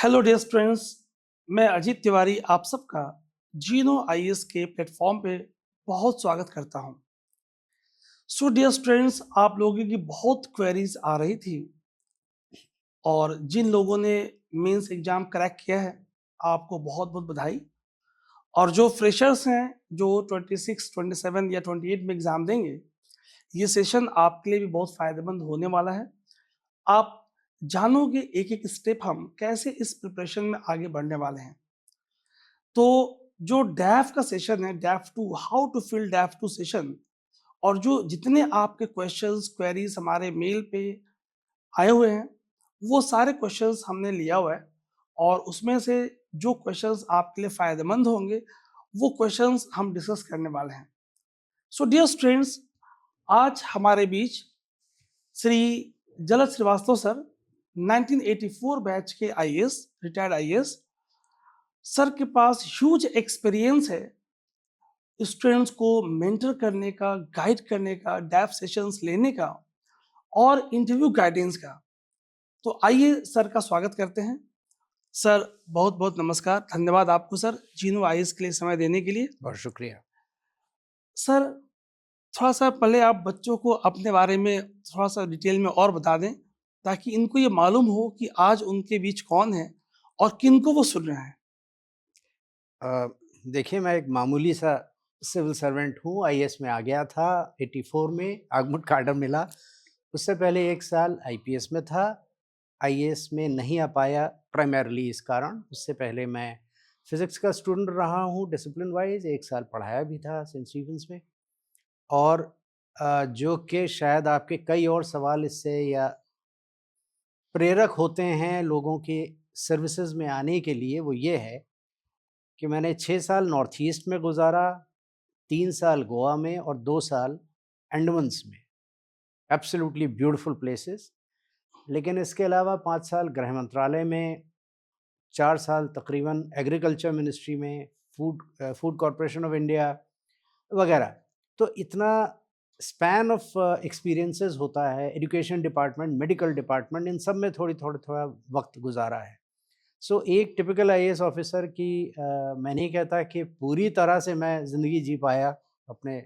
Hello dear students, मैं अजीत तिवारी आप सबका जीनो आईएएस के प्लेटफॉर्म पे बहुत स्वागत करता हूं। सो डियर स्टूडेंट्स, आप लोगों की बहुत क्वेरीज आ रही थी और जिन लोगों ने मेंस एग्जाम क्रैक किया है आपको बहुत बहुत बधाई। और जो फ्रेशर्स हैं जो 26, 27 या 28 में एग्जाम देंगे, ये सेशन आपके लिए भी बहुत फायदेमंद होने वाला है। आप जानोगे एक एक स्टेप हम कैसे इस प्रिपरेशन में आगे बढ़ने वाले हैं। तो जो डैफ का सेशन है, DAF two, how to fill DAF two session, और जो जितने आपके क्वेश्चंस क्वेरीज हमारे मेल पे आए हुए हैं, वो सारे क्वेश्चंस हमने लिया हुआ है और उसमें से जो क्वेश्चंस आपके लिए फायदेमंद होंगे वो क्वेश्चंस हम डिस्कस करने वाले हैं। सो डियर स्टूडेंट्स, आज हमारे बीच श्री जलज श्रीवास्तव सर, 1984 बैच के आईएएस, रिटायर्ड आईएएस सर के पास ह्यूज एक्सपीरियंस है स्टूडेंट्स को मेंटर करने का, गाइड करने का, डैफ सेशंस लेने का और इंटरव्यू गाइडेंस का। तो आइए सर का स्वागत करते हैं। सर बहुत बहुत नमस्कार, धन्यवाद आपको सर जीनो आईएएस के लिए समय देने के लिए। बहुत शुक्रिया। सर थोड़ा सा पहले आप बच्चों को अपने बारे में थोड़ा सा डिटेल में और बता दें ताकि इनको ये मालूम हो कि आज उनके बीच कौन है और किनको वो सुन रहे हैं। अ, देखिए, मैं एक मामूली सा सिविल सर्वेंट हूँ। आईएएस में आ गया था 84 में, आगमुट कार्डर मिला। उससे पहले 1 साल आईपीएस में था। आईएएस में नहीं आ पाया प्राइमरीली इस कारण। उससे पहले मैं फिज़िक्स का स्टूडेंट रहा हूँ डिसिप्लिन वाइज़, 1 साल पढ़ाया भी था सेंट स्टीफेंस में। और जो कि शायद आपके कई और सवाल इससे या प्रेरक होते हैं लोगों के सर्विसेज़ में आने के लिए, वो ये है कि मैंने 6 साल नॉर्थ ईस्ट में गुज़ारा, 3 साल गोवा में और 2 साल अंडमान्स में। Absolutely beautiful places. लेकिन इसके अलावा 5 साल गृह मंत्रालय में, 4 साल तकरीबन एग्रीकल्चर मिनिस्ट्री में, फूड कॉर्पोरेशन ऑफ इंडिया वगैरह। तो इतना स्पैन ऑफ एक्सपीरियंसेस होता है। एजुकेशन डिपार्टमेंट, मेडिकल डिपार्टमेंट, इन सब में थोड़ा वक्त गुजारा है। सो एक टिपिकल आईएएस ऑफिसर की मैं नहीं कहता कि पूरी तरह से मैं ज़िंदगी जी पाया अपने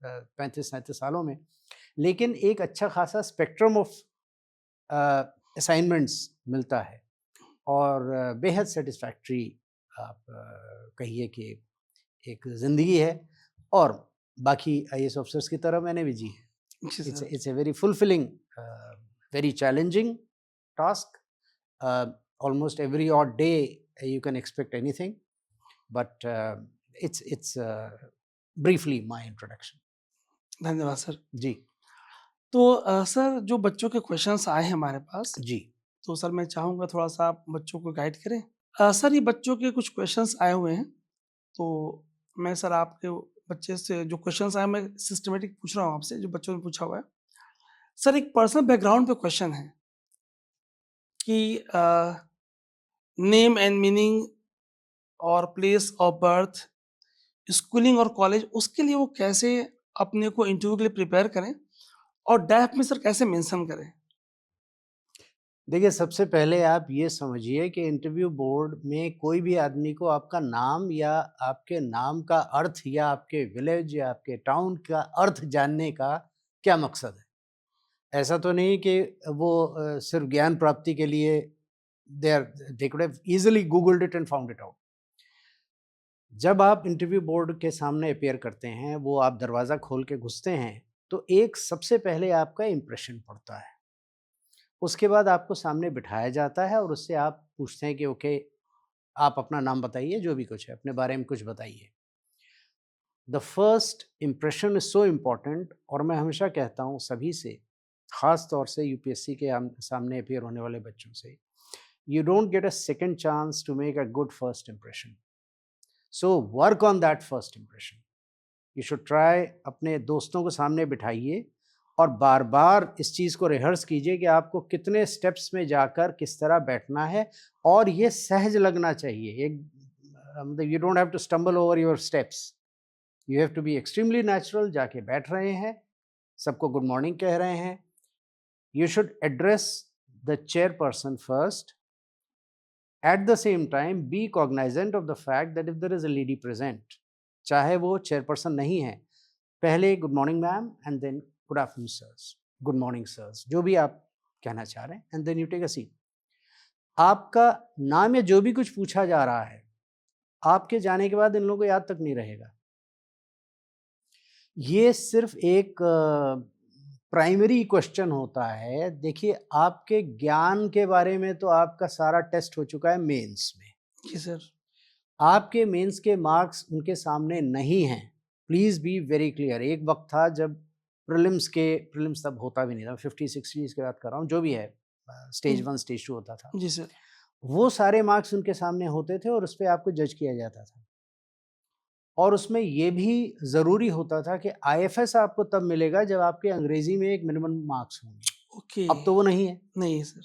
35-37 सालों में, लेकिन एक अच्छा खासा स्पेक्ट्रम ऑफ असाइनमेंट्स मिलता है और बेहद सेटिस्फैक्ट्री आप कहिए कि एक ज़िंदगी है। और बाकी आईएएस ऑफिसर्स की तरह मैंने भी जी है। जी sir. It's a very fulfilling, very challenging task. Almost every odd day you can expect anything, but it's briefly my introduction. धन्यवाद सर। जी। तो सर जो बच्चों के क्वेश्चंस आए हैं हमारे पास, जी। तो सर मैं चाहूँगा थोड़ा-सा आप बच्चों को गाइड करें। सर ये बच्चों के कुछ क्वेश्चंस आए हुए हैं, तो मैं सर आपके बच्चे से जो क्वेश्चंस आए मैं सिस्टमैटिक पूछ रहा हूँ आपसे जो बच्चों ने पूछा हुआ है। सर एक पर्सनल बैकग्राउंड पे क्वेश्चन है कि नेम एंड मीनिंग और प्लेस ऑफ बर्थ, स्कूलिंग और कॉलेज, उसके लिए वो कैसे अपने को इंटरव्यू के लिए प्रिपेयर करें और डैफ में सर कैसे मेंशन करें? देखिए, सबसे पहले आप ये समझिए कि इंटरव्यू बोर्ड में कोई भी आदमी को आपका नाम या आपके नाम का अर्थ या आपके विलेज या आपके टाउन का अर्थ जानने का क्या मकसद है। ऐसा तो नहीं कि वो सिर्फ ज्ञान प्राप्ति के लिए they could have easily googled it and found it out. जब आप इंटरव्यू बोर्ड के सामने अपीयर करते हैं, वो आप दरवाज़ा खोल के घुसते हैं, तो एक सबसे पहले आपका इम्प्रेशन पड़ता है। उसके बाद आपको सामने बिठाया जाता है और उससे आप पूछते हैं कि ओके, आप अपना नाम बताइए, जो भी कुछ है, अपने बारे में कुछ बताइए। The first impression is so important. और मैं हमेशा कहता हूँ सभी से, ख़ास तौर से यूपीएससी के सामने अपीयर होने वाले बच्चों से, you don't get a second chance to make a good first impression. So work on that first impression. You should try, अपने दोस्तों को सामने बिठाइए और बार बार इस चीज़ को रिहर्स कीजिए कि आपको कितने स्टेप्स में जाकर किस तरह बैठना है। और ये सहज लगना चाहिए। एक मतलब you don't have to stumble over your steps. You have to be extremely natural. जाके बैठ रहे हैं, सबको गुड मॉर्निंग कह रहे हैं। You should address the chairperson first At the same time, be cognizant of the fact that if there is a lady present, चाहे वो चेयरपर्सन नहीं है, पहले good morning ma'am and then good afternoon sirs, good morning sirs, जो भी आप कहना चाह रहे हैं, and then you take a seat. आपका नाम या जो भी कुछ पूछा जा रहा है, आपके जाने के बाद इन लोगों को याद तक नहीं रहेगा। ये सिर्फ एक प्राइमरी क्वेश्चन होता है। देखिए, आपके ज्ञान के बारे में तो आपका सारा टेस्ट हो चुका है मेंस में। जी सर। आपके मेंस के मार्क्स उनके सामने नहीं हैं। Please be very clear. एक वक्त था जब प्रीलिम्स तब होता भी नहीं था, 50-60 की बात कर रहा हूँ, जो भी है, स्टेज 1 स्टेज 2 होता था। जी सर। वो सारे मार्क्स उनके सामने होते थे और उस पे आपको जज किया जाता था। और उसमें ये भी ज़रूरी होता था कि आईएफएस आपको तब मिलेगा जब आपके अंग्रेज़ी में एक मिनिमम मार्क्स होंगे। ओके। अब तो वो नहीं है। नहीं सर।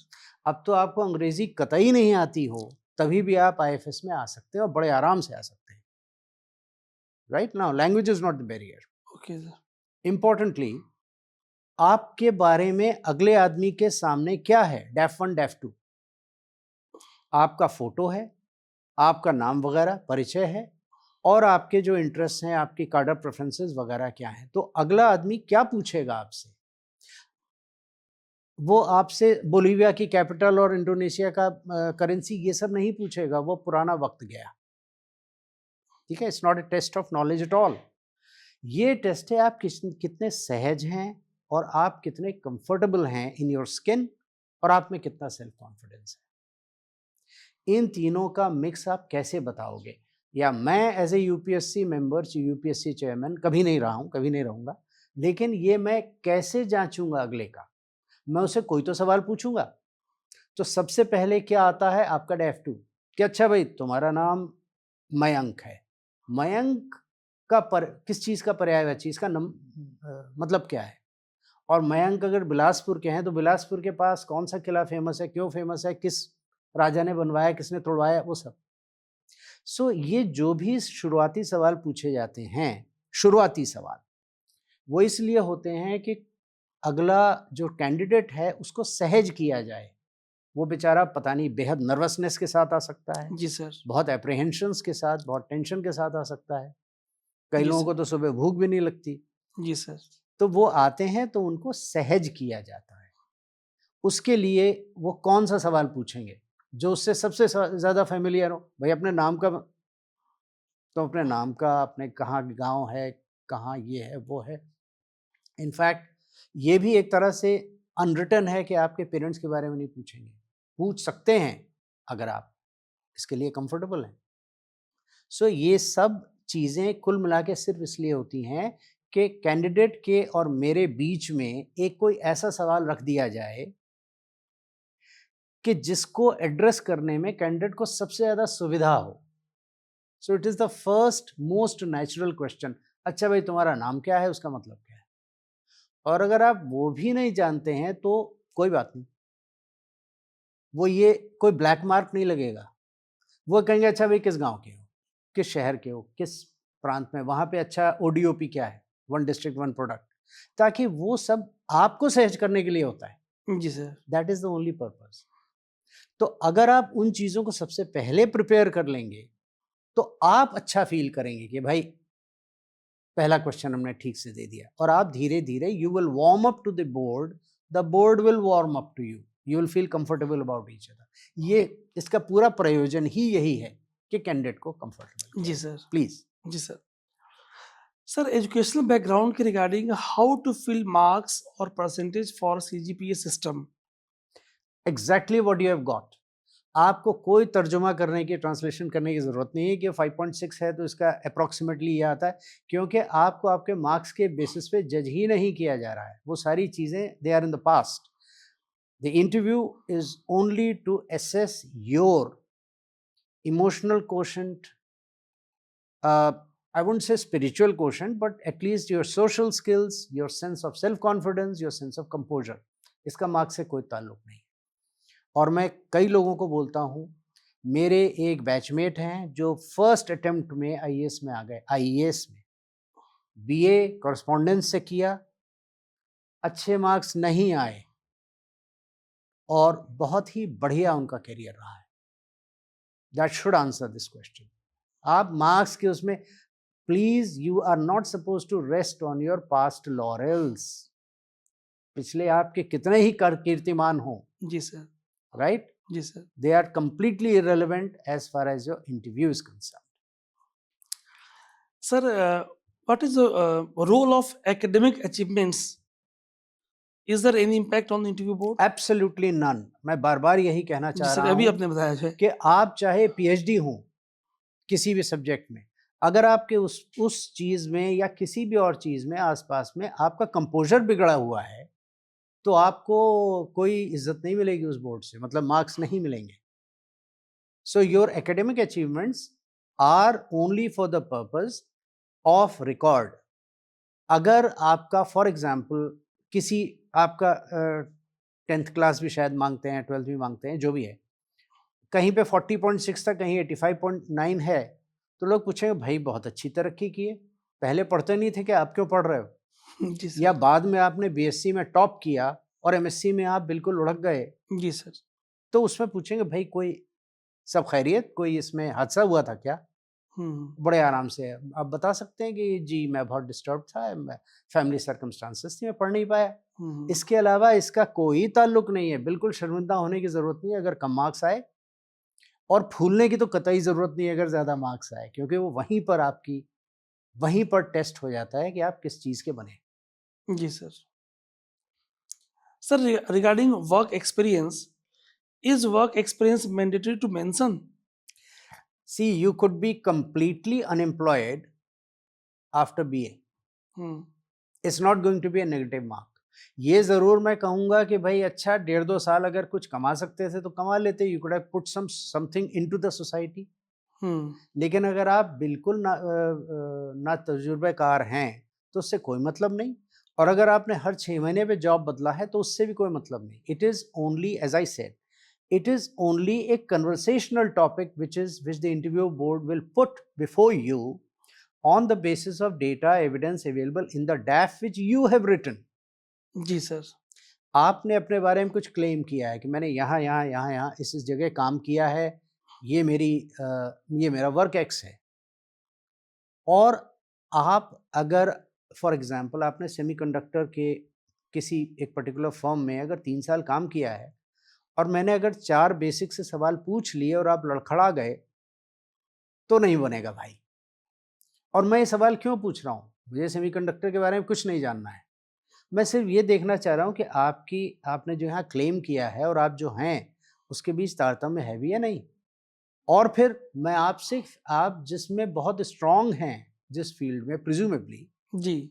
अब तो आपको अंग्रेज़ी कतई नहीं आती हो, तभी भी आप आईएफएस में आ सकते हैं और बड़े आराम से आ सकते हैं। Right now language is not the barrier. Okay sir. Importantly, आपके बारे में अगले आदमी के सामने क्या है? डेफ 1 डेफ 2 आपका फ़ोटो है, आपका नाम वगैरह, परिचय है और आपके जो इंटरेस्ट हैं, आपकी कार्डर प्रेफ़रेंसेस वगैरह क्या हैं। तो अगला आदमी क्या पूछेगा आपसे? वो आपसे बोलिविया की कैपिटल और इंडोनेशिया का करेंसी ये सब नहीं पूछेगा, वो पुराना वक्त गया। ठीक है? It's not a test of knowledge at all. ये टेस्ट है आप कितने सहज हैं और आप कितने कंफर्टेबल हैं इन योर स्किन और आप में कितना सेल्फ कॉन्फिडेंस है। इन तीनों का मिक्स आप कैसे बताओगे? या मैं as a UPSC member, UPSC chairman कभी नहीं रहा हूँ, कभी नहीं रहूँगा, लेकिन ये मैं कैसे जांचूंगा अगले का? मैं उसे कोई तो सवाल पूछूंगा। तो सबसे पहले क्या आता है आपका डेफ 2 कि अच्छा भाई तुम्हारा नाम मयंक है। मयंक का किस चीज़ का पर्यायवाची, इसका मतलब क्या है? और मयंक अगर बिलासपुर के हैं तो बिलासपुर के पास कौन सा किला फेमस है, क्यों फेमस है, किस राजा ने बनवाया, किसने तोड़वाया, वो सब। सो ये जो भी शुरुआती सवाल पूछे जाते हैं, शुरुआती सवाल, वो इसलिए होते हैं कि अगला जो कैंडिडेट है उसको सहज किया जाए। वो बेचारा पता नहीं बेहद नर्वसनेस के साथ आ सकता है, जी सर। बहुत एप्रीहेंशंस के साथ, बहुत टेंशन के साथ आ सकता है। कई जी लोगों सर। को तो सुबह भूख भी नहीं लगती। जी सर। तो वो आते हैं तो उनको सहज किया जाता है। उसके लिए वो कौन-सा सवाल पूछेंगे? जो उससे सबसे ज़्यादा फ़ैमिलियर हो। भई अपने नाम का, तो अपने नाम का, अपने कहाँ गाँव है, कहाँ ये है, वो है। इनफैक्ट ये भी एक तरह से अनरिटन है कि आपके पेरेंट्स के बारे में नहीं पूछेंगे। पूछ सकते हैं अगर आप इसके लिए कंफर्टेबल हैं। सो ये सब चीज़ें कुल मिला के सिर्फ इसलिए होती हैं कि कैंडिडेट के और मेरे बीच में एक कोई ऐसा सवाल रख दिया जाए कि जिसको एड्रेस करने में कैंडिडेट को सबसे ज़्यादा सुविधा हो। सो it is the first most natural question. अच्छा भाई तुम्हारा नाम क्या है, उसका मतलब क्या है? और अगर आप वो भी नहीं जानते हैं तो कोई बात नहीं, वो ये कोई ब्लैक मार्क नहीं लगेगा। वो कहेंगे अच्छा भाई किस गांव के हो, किस शहर के हो, किस प्रांत में, वहाँ पे अच्छा ओडीओपी क्या है, वन डिस्ट्रिक्ट वन प्रोडक्ट, ताकि वो सब आपको सहज करने के लिए होता है। जी sir. That is the only purpose. तो अगर आप उन चीज़ों को सबसे पहले प्रिपेयर कर लेंगे तो आप अच्छा फील करेंगे कि भाई पहला क्वेश्चन हमने ठीक से दे दिया, और आप धीरे धीरे you will warm up to the board will warm up to you will feel comfortable about each other. ये इसका पूरा प्रयोजन ही यही है कि कैंडिडेट को कंफर्टेबल जी किया जाए। सर। प्लीज। जी सर। सर, एजुकेशनल बैकग्राउंड के regarding how to fill marks और percentage for CGPA system? Exactly what you have got. आपको कोई तर्जुमा करने की, ट्रांसलेशन करने की ज़रूरत नहीं है कि 5.6 है तो इसका अप्रॉक्सीमेटली ये आता है, क्योंकि आपको आपके मार्क्स के बेसिस पे जज ही नहीं किया जा रहा है। वो सारी चीज़ें they are in the past. The interview is only to assess your emotional quotient, I wouldn't say spiritual quotient, but at least your social skills, your sense of self confidence, your sense of composure. इसका marks से कोई ताल्लुक नहीं। और मैं कई लोगों को बोलता हूँ, मेरे एक बैचमेट हैं जो फर्स्ट अटेम्प्ट में आईएएस में आ गए। आईएएस में बीए कॉरेस्पॉन्डेंस से किया, अच्छे मार्क्स नहीं आए और बहुत ही बढ़िया उनका करियर रहा है। that should answer this question. आप मार्क्स के उसमें please you are not suppose to rest on your past laurels. पिछले आपके कितने ही कीर्तिमान हो, जी सर, राइट, जी sir. they are completely irrelevant as far as your interview is concerned. Sir, what is the role of academic achievements? Is there any impact on the interview board? Absolutely none. मैं बार बार यही कहना जी चाह sir, रहा अभी हूँ आपने बताया है. कि आप चाहे पीएचडी हो किसी भी सब्जेक्ट में, अगर आपके उस चीज में या किसी भी और चीज में आसपास में आपका कंपोजर बिगड़ा हुआ है, तो आपको कोई इज्जत नहीं मिलेगी उस बोर्ड से, मतलब मार्क्स नहीं मिलेंगे. So your academic achievements are only for the purpose of record. अगर आपका फॉर एग्जाम्पल किसी आपका 10th क्लास भी शायद मांगते हैं, 12th भी मांगते हैं, जो भी है, कहीं पे 40.6 था, कहीं 85.9 है, तो लोग पूछेंगे भाई बहुत अच्छी तरक्की की है, पहले पढ़ते नहीं थे कि आप क्यों पढ़ रहे हो? जी सर. या बाद में आपने बीएससी में टॉप किया और एमएससी में आप बिल्कुल लुढ़क गए, जी सर. तो उसमें पूछेंगे भाई कोई सब खैरियत, कोई इसमें हादसा हुआ था क्या? बड़े आराम से आप बता सकते हैं कि जी मैं बहुत डिस्टर्ब था, मैं फैमिली सर्कमस्टांसेस थी, मैं पढ़ नहीं पाया. इसके अलावा इसका कोई ताल्लुक नहीं है. बिल्कुल शर्मिंदा होने की जरूरत नहीं है अगर कम मार्क्स आए, और फूलने की तो कतई जरूरत नहीं है अगर ज्यादा मार्क्स आए, क्योंकि वो वहीं पर टेस्ट हो जाता है कि आप किस चीज के बने. जी sir. Sir, regarding work experience, is work experience mandatory to mention? See, you could be completely unemployed after BA. It's not going to be a negative mark. ये जरूर मैं कहूंगा कि भाई अच्छा 1.5-2 साल अगर कुछ कमा सकते थे तो कमा लेते. You could have put something into the society. लेकिन अगर आप बिल्कुल ना तजुर्बेकार हैं तो उससे कोई मतलब नहीं. और अगर आपने हर 6 महीने पे जॉब बदला है तो उससे भी कोई मतलब नहीं. It is only, as I said, it is only a conversational topic which the interview board will put before you on the basis of data evidence available in the DAF which you have written. जी sir. आपने अपने बारे में कुछ claim किया है कि मैंने यहाँ इस जगह काम किया है, ये मेरा वर्क एक्स है. और आप अगर फॉर एग्जांपल आपने सेमीकंडक्टर के किसी एक पर्टिकुलर फर्म में अगर 3 साल काम किया है और मैंने अगर 4 बेसिक से सवाल पूछ लिए और आप लड़खड़ा गए, तो नहीं बनेगा भाई. और मैं ये सवाल क्यों पूछ रहा हूँ? मुझे सेमीकंडक्टर के बारे में कुछ नहीं जानना है. मैं सिर्फ ये देखना चाह रहा हूँ कि आपने जो यहाँ क्लेम किया है और आप जो हैं उसके बीच तारतम्य है भी या नहीं. और फिर मैं आपसे, आप जिसमें बहुत स्ट्रांग हैं, जिस फील्ड में प्रिज्यूमेबली जी,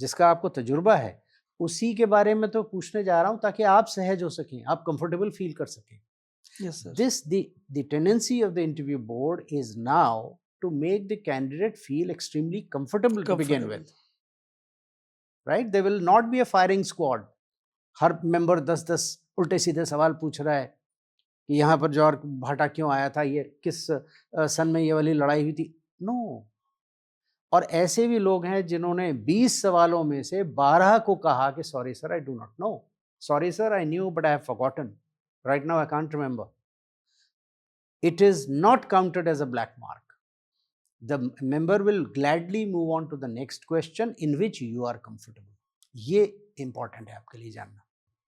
जिसका आपको तजुर्बा है, उसी के बारे में तो पूछने जा रहा हूँ ताकि आप सहज हो सकें, आप कंफर्टेबल फील कर सकें. Yes sir. The tendency of the interview board is now to make the candidate feel extremely comfortable to begin with. Right? There will not be a firing squad. Her member 10-10 उल्टे सीधे सवाल पूछ रहा है कि यहाँ पर जॉर्ज भाटा क्यों आया था, ये किस सन में ये वाली लड़ाई हुई थी. नो. और ऐसे भी लोग हैं जिन्होंने 20 सवालों में से 12 को कहा कि sorry sir I do not know, sorry sir I knew but I have forgotten, right now I can't remember. It is not counted as a black mark. The member will gladly move on to the next question in which you are comfortable. ये important है आपके लिए जानना.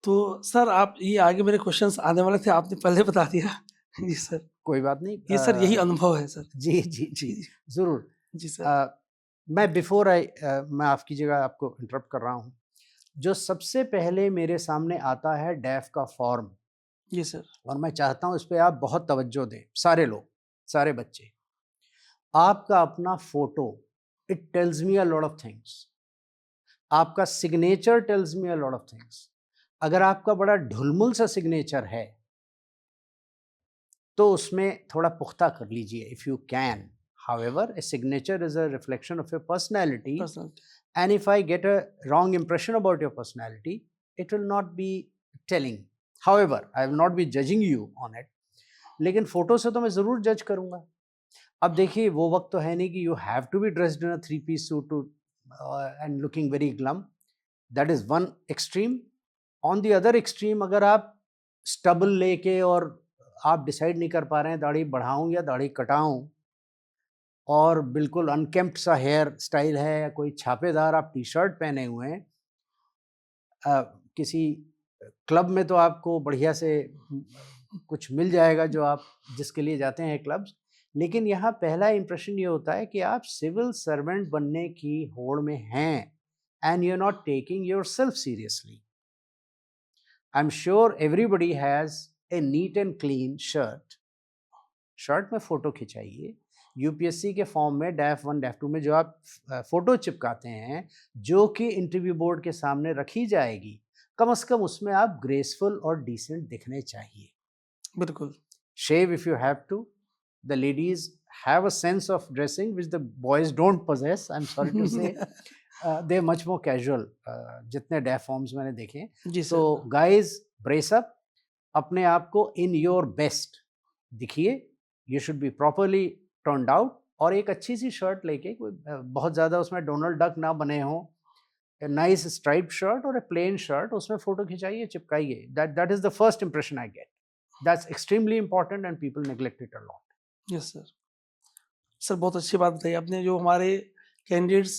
तो sir आप ये आगे मेरे क्वेश्चंस आने वाले थे, आपने पहले बता दिया. जी सर. कोई बात नहीं. ये सर यही अनुभव है सर. जी जी जी जरूर. जी सर. मैं आपकी जगह आपको इंटरप्ट कर रहा हूँ. जो सबसे पहले मेरे सामने आता है डैफ का फॉर्म. जी सर. और मैं चाहता हूँ इस पे आप बहुत तवज्जो दें, सारे लोग, सारे बच्चे. आपका अपना photo, it tells me a lot of things. आपका signature tells me a lot of things. अगर आपका बड़ा ढुलमुल सा सिग्नेचर है तो उसमें थोड़ा पुख्ता कर लीजिए if you can. However, a signature is a reflection of your personality. And if I get a wrong impression about your personality, it will not be telling. However, I will not be judging you on it. लेकिन photo से तो मैं जरूर जज करूंगा. अब देखिए वो वक्त तो है नहीं कि you have to be dressed in a 3-piece suit and looking very glam. That is one extreme. On the other extreme, अगर आप स्टबल लेके और आप डिसाइड नहीं कर पा रहे हैं दाढ़ी बढ़ाऊं या दाढ़ी कटाऊं, और बिल्कुल अनकेम्प्ट सा हेयर स्टाइल है, या कोई छापेदार आप टी शर्ट पहने हुए हैं, किसी क्लब में तो आपको बढ़िया से कुछ मिल जाएगा जो आप जिसके लिए जाते हैं क्लब्स, लेकिन यहाँ पहला इंप्रेशन ये होता है कि आप सिविल सर्वेंट बनने की होड़ में हैं and you are not taking yourself seriously. I am sure everybody has a neat and clean shirt में फोटो खिंचाइए, यूपीएससी के फॉर्म में डैफ 1 डैफ 2 में जो आप फोटो चिपकाते हैं, जो कि इंटरव्यू बोर्ड के सामने रखी जाएगी, कम से कम उसमें आप ग्रेसफुल और डिसेंट दिखने चाहिए। बिल्कुल। Shave if you have to. The ladies have a sense of dressing which the boys don't possess. I'm sorry to say. They're much more casual. जितने डैफ फॉर्म्स मैंने देखे हैं। जी So sir. guys, brace up. अपने आप को in your best दिखिए। You should be properly turned out. और एक अच्छी सी शर्ट लेके, कोई बहुत ज़्यादा उसमें डोनाल्ड डक ना बने हों, a nice striped shirt और a plain shirt, उसमें photo खिंचाइए, चिपकाइए। That is the first impression I get. That's extremely important and people neglect it a lot. Yes sir. Sir बहुत अच्छी बात बताई आपने। जो हमारे कैंडिडेट्स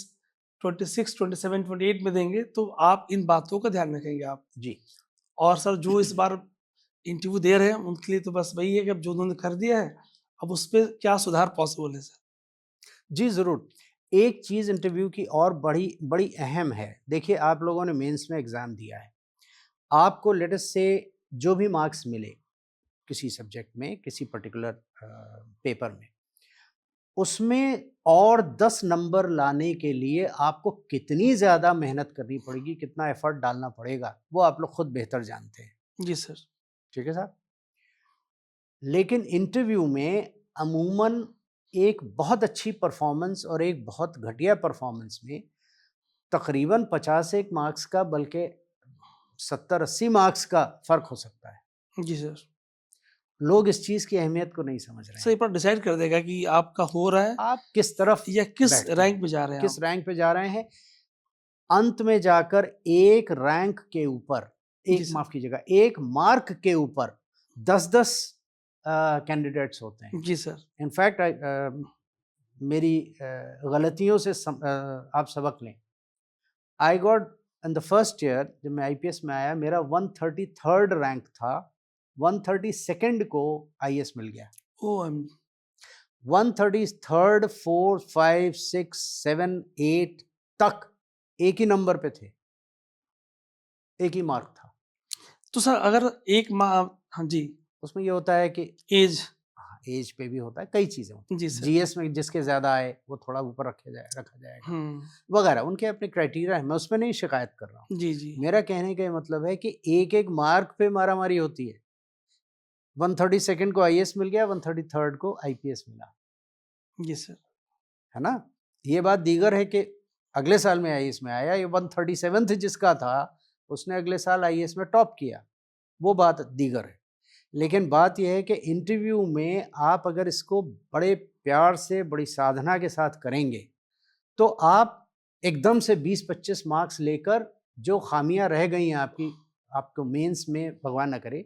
26, 27, 28 में देंगे, तो आप इन बातों का ध्यान रखेंगे आप। जी। और सर जो इस बार इंटरव्यू दे रहे हैं उनके लिए तो बस वही है कि अब जो उन्होंने कर दिया है, अब उस पे क्या सुधार पॉसिबल है सर? जी ज़रूर। एक चीज़ इंटरव्यू की और बड़ी अहम है। देखिए, आप लोगों ने मेंस में एग्ज़ाम दिया है, आपको लेट अस से जो भी मार्क्स मिले किसी सब्जेक्ट में, किसी पर्टिकुलर पेपर में, उसमें और 10 नंबर लाने के लिए आपको कितनी ज़्यादा मेहनत करनी पड़ेगी, कितना एफर्ट डालना पड़ेगा, वो आप लोग खुद बेहतर जानते हैं। जी सर। ठीक है साहब? लेकिन इंटरव्यू में अमूमन एक बहुत अच्छी परफॉर्मेंस और एक बहुत घटिया परफॉर्मेंस में तकरीबन 51 मार्क्स का, बल्कि 70-80 मार्क्स का फ़र्क हो सकता है। जी सर। लोग इस चीज़ की अहमियत को नहीं समझ रहे सर हैं। ये पर डिसाइड कर देगा कि आपका हो रहा है आप किस तरफ या किस बैठते हैं, रैंक पे जा रहे हैं किस आप। रैंक पे जा रहे हैं, अंत में जाकर एक रैंक के ऊपर, जी एक सर। माफ कीजिएगा, एक मार्क के ऊपर 10-10 कैंडिडेट्स होते हैं। जी सर। इनफैक्ट मेरी गलतियों से आप सबक लें। I got in the first year, जब मैं आईपीएस में आया, मेरा 133rd रैंक था, 132nd को आईएएस मिल गया। ओह 133rd, 4, 5, 6, 7, 8 तक एक ही नंबर पे थे, एक ही मार्क था। तो सर अगर एक हाँ जी, उसमें ये होता है कि एज। एज पे भी होता है, कई चीजें होती हैं। जी सर। जीएस में जिसके ज्यादा आए वो थोड़ा ऊपर रखा जाएगा वगैरह, उनके अपने क्राइटेरिया है, मैं उसमें नहीं शिकायत कर रहा हूँ। जी जी। मेरा कहने का ये मतलब है कि एक एक मार्क पे मारामारी होती है। 132nd को आईएएस मिल गया, 133rd को आईपीएस मिला, जी सर। है ना। ये बात दीगर है कि अगले साल में आईएएस में आया, ये 137th जिसका था उसने अगले साल आईएएस में टॉप किया, वो बात दीगर है। लेकिन बात यह है कि इंटरव्यू में आप अगर इसको बड़े प्यार से, बड़ी साधना के साथ करेंगे, तो आप एकदम से 20-25 मार्क्स लेकर, जो खामियां रह गई हैं आपको मेंस में, भगवान ना करे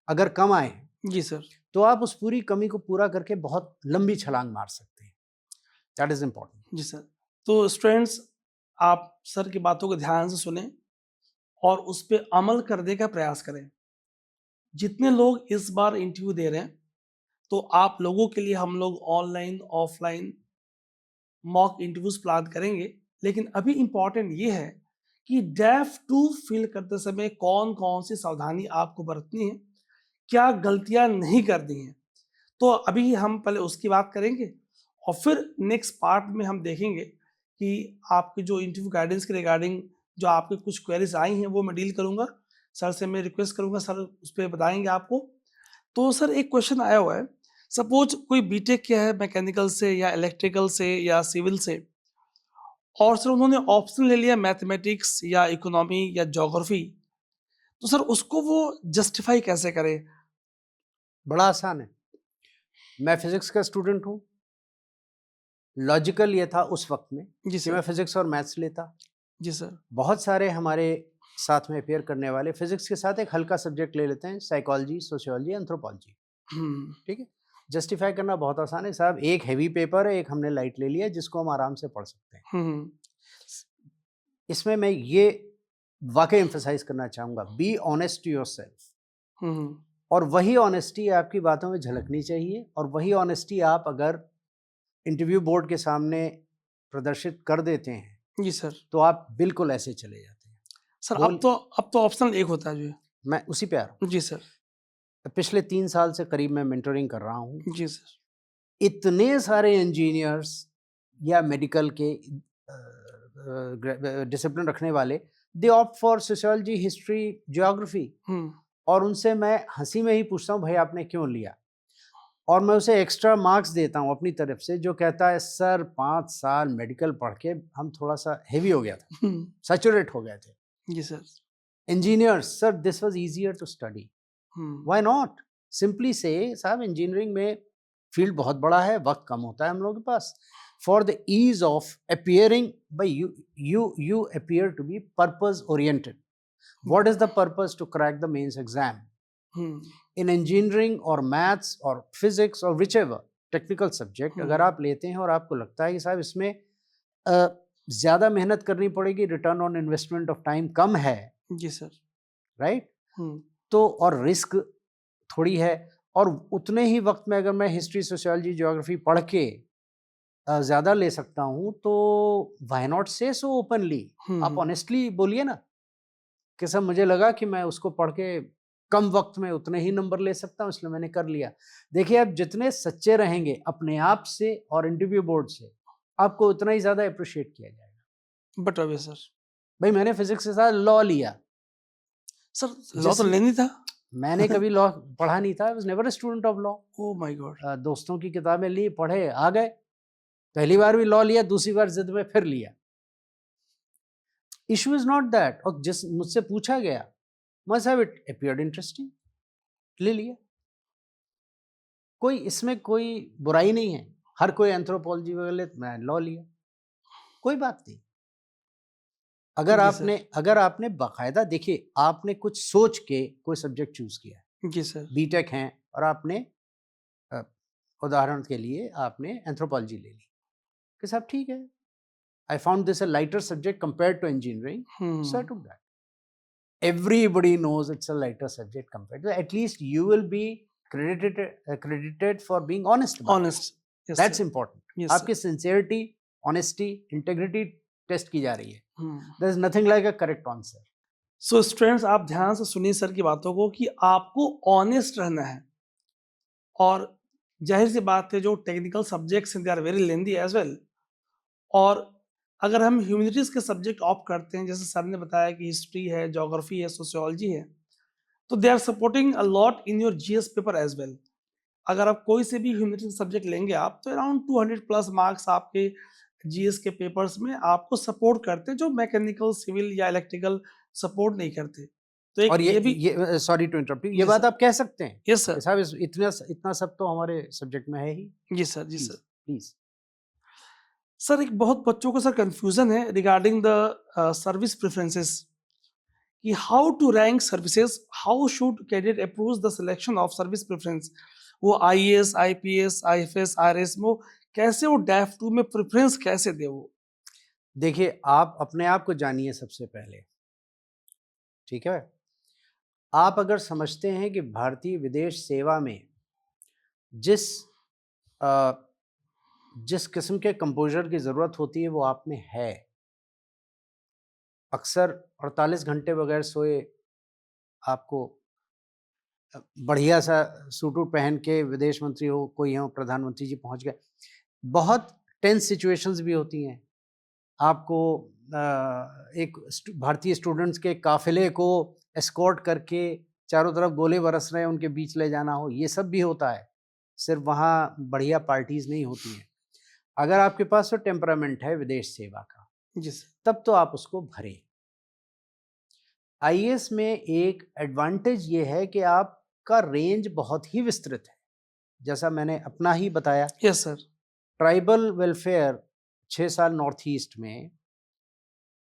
अगर कम आए हैं, जी सर। तो आप उस पूरी कमी को पूरा करके बहुत लंबी छलांग मार सकते हैं। That is important. जी सर। तो स्टूडेंट्स, आप सर की बातों को ध्यान से सुने और उस पर अमल करने का प्रयास करें। जितने लोग इस बार इंटरव्यू दे रहे हैं, तो आप लोगों के लिए हम लोग online offline mock interviews plan करेंगे। लेकिन अभी इम्पॉर्टेंट ये है कि डैफ 2 फिल करते समय कौन कौन सी सावधानी आपको बरतनी है, क्या गलतियां नहीं करनी है, तो अभी हम पहले उसकी बात करेंगे और फिर नेक्स्ट पार्ट में हम देखेंगे कि आपकी जो इंटरव्यू गाइडेंस के रिगार्डिंग जो आपके कुछ क्वेरीज आई हैं वो मैं डील करूंगा। सर से मैं रिक्वेस्ट करूंगा, सर उस पर बताएंगे आपको। तो सर एक क्वेश्चन आया हुआ है, सपोज कोई बीटेक किया है मैकेनिकल से या इलेक्ट्रिकल से या सिविल से, और सर उन्होंने ऑप्शन ले लिया मैथमेटिक्स या इकोनॉमी या ज्योग्राफी, तो सर उसको वो जस्टिफाई कैसे करे? बड़ा आसान है। मैं फिजिक्स का स्टूडेंट हूँ, लॉजिकल ये था उस वक्त में जी कि मैं सर। फिजिक्स और मैथ्स लेता। जी सर। बहुत सारे हमारे साथ में अपेयर करने वाले फिजिक्स के साथ एक हल्का सब्जेक्ट ले लेते हैं, साइकोलॉजी, सोशियोलॉजी, एंथ्रोपोलॉजी। ठीक है, जस्टिफाई करना बहुत आसान है साहब। एक हैवी पेपर है, एक हमने लाइट ले लिया जिसको हम आराम से पढ़ सकते हैं। इसमें मैं ये वाकई एम्फसाइज करना चाहूंगा, बी ऑनेस्ट टू योरसेल्फ। और वही ऑनेस्टी आपकी बातों में झलकनी चाहिए, और वही ऑनेस्टी आप अगर इंटरव्यू बोर्ड के सामने प्रदर्शित कर देते हैं जी सर। तो आप बिल्कुल ऐसे चले जाते हैं। सर अब तो ऑप्शनल एक होता है जो। मैं उसी पे आ रहा हूँ जी सर। पिछले 3 साल से करीब मैं मेंटरिंग कर रहा हूँ। जी सर। इतने सारे इंजीनियर्स या मेडिकल के डिसिप्लिन रखने वाले, दे opt for sociology, history, geography, और उनसे मैं हंसी में ही पूछता हूँ भाई आपने क्यों लिया, और मैं उसे एक्स्ट्रा मार्क्स देता हूँ अपनी तरफ से, जो कहता है सर 5 साल मेडिकल पढ़ के हम थोड़ा सा हेवी हो गया था, सैचुरेट हो गए थे। जी sir. Engineers, sir this was easier to study, why not, simply से साहब इंजीनियरिंग में फील्ड बहुत बड़ा है, वक्त कम होता है हम लोगों के पास, for the ease of appearing by you appear to be purpose oriented. What is the purpose? To crack the mains exam. In engineering or maths or physics or whichever technical subject अगर आप लेते हैं और आपको लगता है कि साहब इसमें ज्यादा मेहनत करनी पड़ेगी, return on investment of time कम है, जी सर, राइट, तो और रिस्क थोड़ी है, और उतने ही वक्त में अगर मैं हिस्ट्री, सोशियोलॉजी, ज्योग्राफी पढ़ के ज्यादा ले सकता हूं, तो व्हाई नॉट से सो ओपनली। आप ऑनेस्टली बोलिए ना कि सर मुझे लगा कि मैं उसको पढ़ के कम वक्त में उतने ही नंबर ले सकता हूं, इसलिए मैंने कर लिया। देखिए आप जितने सच्चे रहेंगे अपने आप से और इंटरव्यू बोर्ड से, आपको उतना ही ज्यादा अप्रिशिएट किया जाएगा। बट अभी सर, भाई मैंने फिजिक्स के साथ लॉ लिया सर, लॉ तो लेनी था। मैंने कभी लॉ पढ़ा नहीं था, I was never a student of law. Oh my God. दोस्तों की किताबें ली, पढ़े, आ गए, पहली बार भी लॉ लिया, दूसरी बार जिद में फिर लिया। Issue is not that. और जिस मुझसे पूछा गया, must have it appeared interesting, ले लिया, कोई इसमें कोई बुराई नहीं है। हर कोई एंथ्रोपोलॉजी वगैरह, मैं लॉ लिया, कोई बात नहीं। अगर आपने बाकायदा, देखिए आपने कुछ सोच के कोई सब्जेक्ट चूज किया, जी सर, बीटेक हैं और आपने उदाहरण के लिए आपने एंथ्रोपोलॉजी ले ली कि साहब ठीक है, I found this a lighter subject compared to engineering, so I took that. Everybody knows it's a lighter subject compared to, at least you will be credited for being honest about honest. it. Yes, That's sir. important. Yes, आपकी sincerity, honesty, integrity test की जा रही है. There is sir. nothing like a correct answer. So students, आप ध्यान से सुनिए sir की बातों को कि आपको ऑनेस्ट रहना है, और जाहिर सी बात है जो टेक्निकल सब्जेक्ट्स हैं they are very lengthy as well, और अगर हम ह्यूमैनिटीज के सब्जेक्ट ऑप्ट करते हैं, जैसे सर ने बताया कि हिस्ट्री है, ज्योग्राफी है, सोशियोलॉजी है, तो they are supporting a lot in your GS paper as well. अगर आप कोई से भी ह्यूमैनिटीज सब्जेक्ट लेंगे आप, तो अराउंड 200 प्लस मार्क्स आपके जीएस के पेपर्स में आपको सपोर्ट करते हैं, जो मैकेनिकल, सिविल या इलेक्ट्रिकल सपोर्ट नहीं करते। तो एक और ये भी, ये सॉरी टू इंटरप्ट, ये जी बात सर। आप कह सकते हैं यस सर। कि साहब इतना सब तो हमारे सब्जेक्ट में है ही। जी सर, जी प्लीज सर। प्लीज। सर एक बहुत बच्चों को सर कंफ्यूजन है रिगार्डिंग द सर्विस प्रेफरेंसेस, कि how to rank services, how should candidate approach the selection of service preference. वो आईएएस, आईपीएस, आईएफएस, आरएस में कैसे, वो डैफ 2 में प्रेफरेंस कैसे दे वो। देखिए आप अपने आप को जानिए सबसे पहले, ठीक है। आप अगर समझते हैं कि भारतीय विदेश सेवा में जिस जिस किस्म के कंपोजर की ज़रूरत होती है वो आप में है, अक्सर 48 घंटे बगैर सोए आपको बढ़िया सा सूट वूट पहन के विदेश मंत्री हो, कोई हो, प्रधानमंत्री जी पहुंच गए, बहुत टेंस सिचुएशंस भी होती हैं। आपको एक भारतीय स्टूडेंट्स के काफिले को एस्कॉर्ट करके चारों तरफ गोले बरस रहे हैं, उनके बीच ले जाना हो, ये सब भी होता है। सिर्फ वहाँ बढ़िया पार्टीज नहीं होती हैं। अगर आपके पास तो टेम्परामेंट है विदेश सेवा का, जी सर, तब तो आप उसको भरें। आईएएस में एक एडवांटेज ये है कि आपका रेंज बहुत ही विस्तृत है, जैसा मैंने अपना ही बताया। Yes sir. ट्राइबल वेलफेयर 6 साल नॉर्थ ईस्ट में,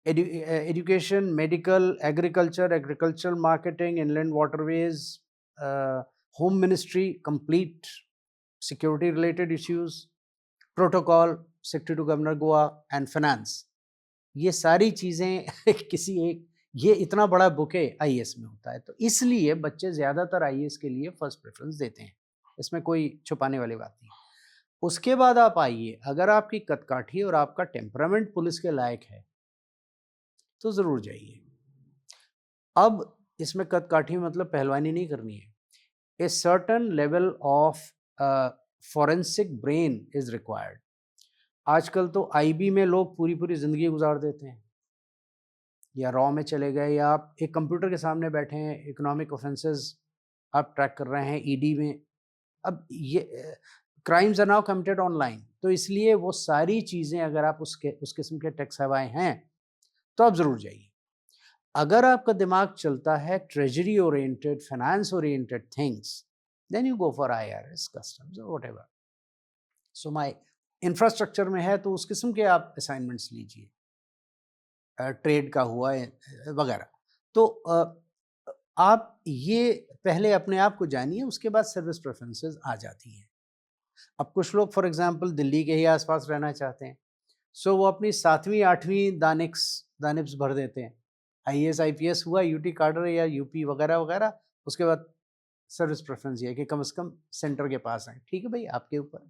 education, medical, agriculture, agricultural marketing, inland waterways, home ministry complete security related issues, protocol secretary to governor Goa and finance, ये सारी चीज़ें किसी एक, ये इतना बड़ा बुके आईएएस में होता है, तो इसलिए बच्चे ज़्यादातर आईएएस के लिए फर्स्ट प्रेफरेंस देते हैं, इसमें कोई छुपाने वाली बात नहीं। उसके बाद आप आइए, अगर आपकी कदकाठी और आपका टेम्परामेंट पुलिस के लायक है तो ज़रूर जाइए। अब इसमें कदकाठी मतलब पहलवानी नहीं करनी है, a certain level of forensic brain is required. आजकल तो आईबी में लोग पूरी पूरी ज़िंदगी गुजार देते हैं, या रॉ में चले गए, या आप एक कंप्यूटर के सामने बैठे हैं, इकोनॉमिक ऑफेंसेस आप ट्रैक कर रहे हैं ईडी में। अब ये crimes are now committed online, तो इसलिए वो सारी चीज़ें अगर आप उस किस्म के टैक्स हवाए हैं तो आप ज़रूर जाइए। अगर आपका दिमाग चलता है treasury oriented, finance oriented things, then you go for IRS, customs और व्हाटएवर। सो माय इंफ्रास्ट्रक्चर में है तो उस किस्म के आप असाइनमेंट्स लीजिए, ट्रेड का हुआ वगैरह। तो आप ये पहले अपने आप को जानिए, उसके बाद सर्विस प्रेफरेंसेस आ जाती हैं। अब कुछ लोग फॉर एग्जांपल दिल्ली के ही आसपास रहना चाहते हैं, सो वो अपनी 7वीं 8वीं दानिब्स भर देते हैं, आईएएस आईपीएस हुआ, यूटी कार्डर या यूपी वगैरह वगैरह, उसके बाद सर्विस प्रेफरेंस ये है कि कम से कम सेंटर के पास आए। ठीक है भाई, आपके ऊपर।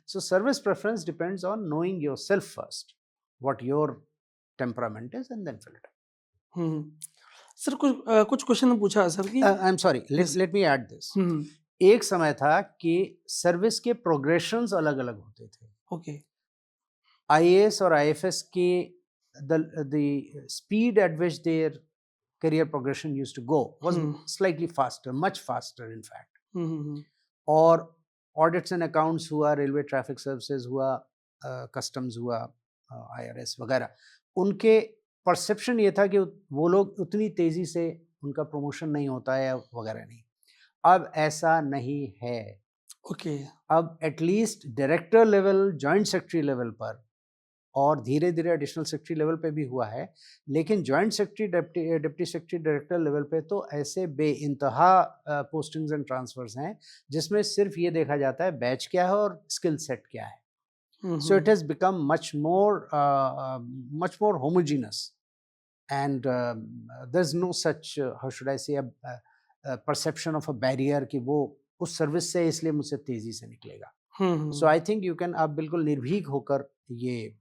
So service preference depends on knowing yourself first, what your temperament is, and then fill it. Sir कुछ क्वेश्चन पूछा है सर कि I am sorry, Yes. Let me add this. Hmm, एक समय था कि सर्विस के प्रोग्रेशंस अलग अलग होते थे। ओके आईएएस और आईएफएस की the speed at which their career progression used to go was slightly faster, much faster in fact. और audits and accounts हुआ, रेलवे ट्रैफिक सर्विसेज हुआ, कस्टम्स हुआ, आईआरएस वगैरह, उनके परसेप्शन ये था कि वो लोग उतनी तेजी से उनका प्रमोशन नहीं होता है वगैरह नहीं। अब ऐसा नहीं है। ओके अब at least director level, joint secretary level पर, और धीरे धीरे एडिशनल सेक्रेटरी लेवल पे भी हुआ है, लेकिन joint secretary, deputy secretary, director level पे तो ऐसे बेइंतहा पोस्टिंग्स एंड ट्रांसफर्स हैं जिसमें सिर्फ ये देखा जाता है बैच क्या है और स्किल सेट क्या है। So it has become much more homogeneous, and there is no such, how should I say, perception of a barrier कि वो उस सर्विस से इसलिए मुझसे तेजी से निकलेगा। सो आई थिंक यू कैन, आप बिल्कुल निर्भीक होकर ये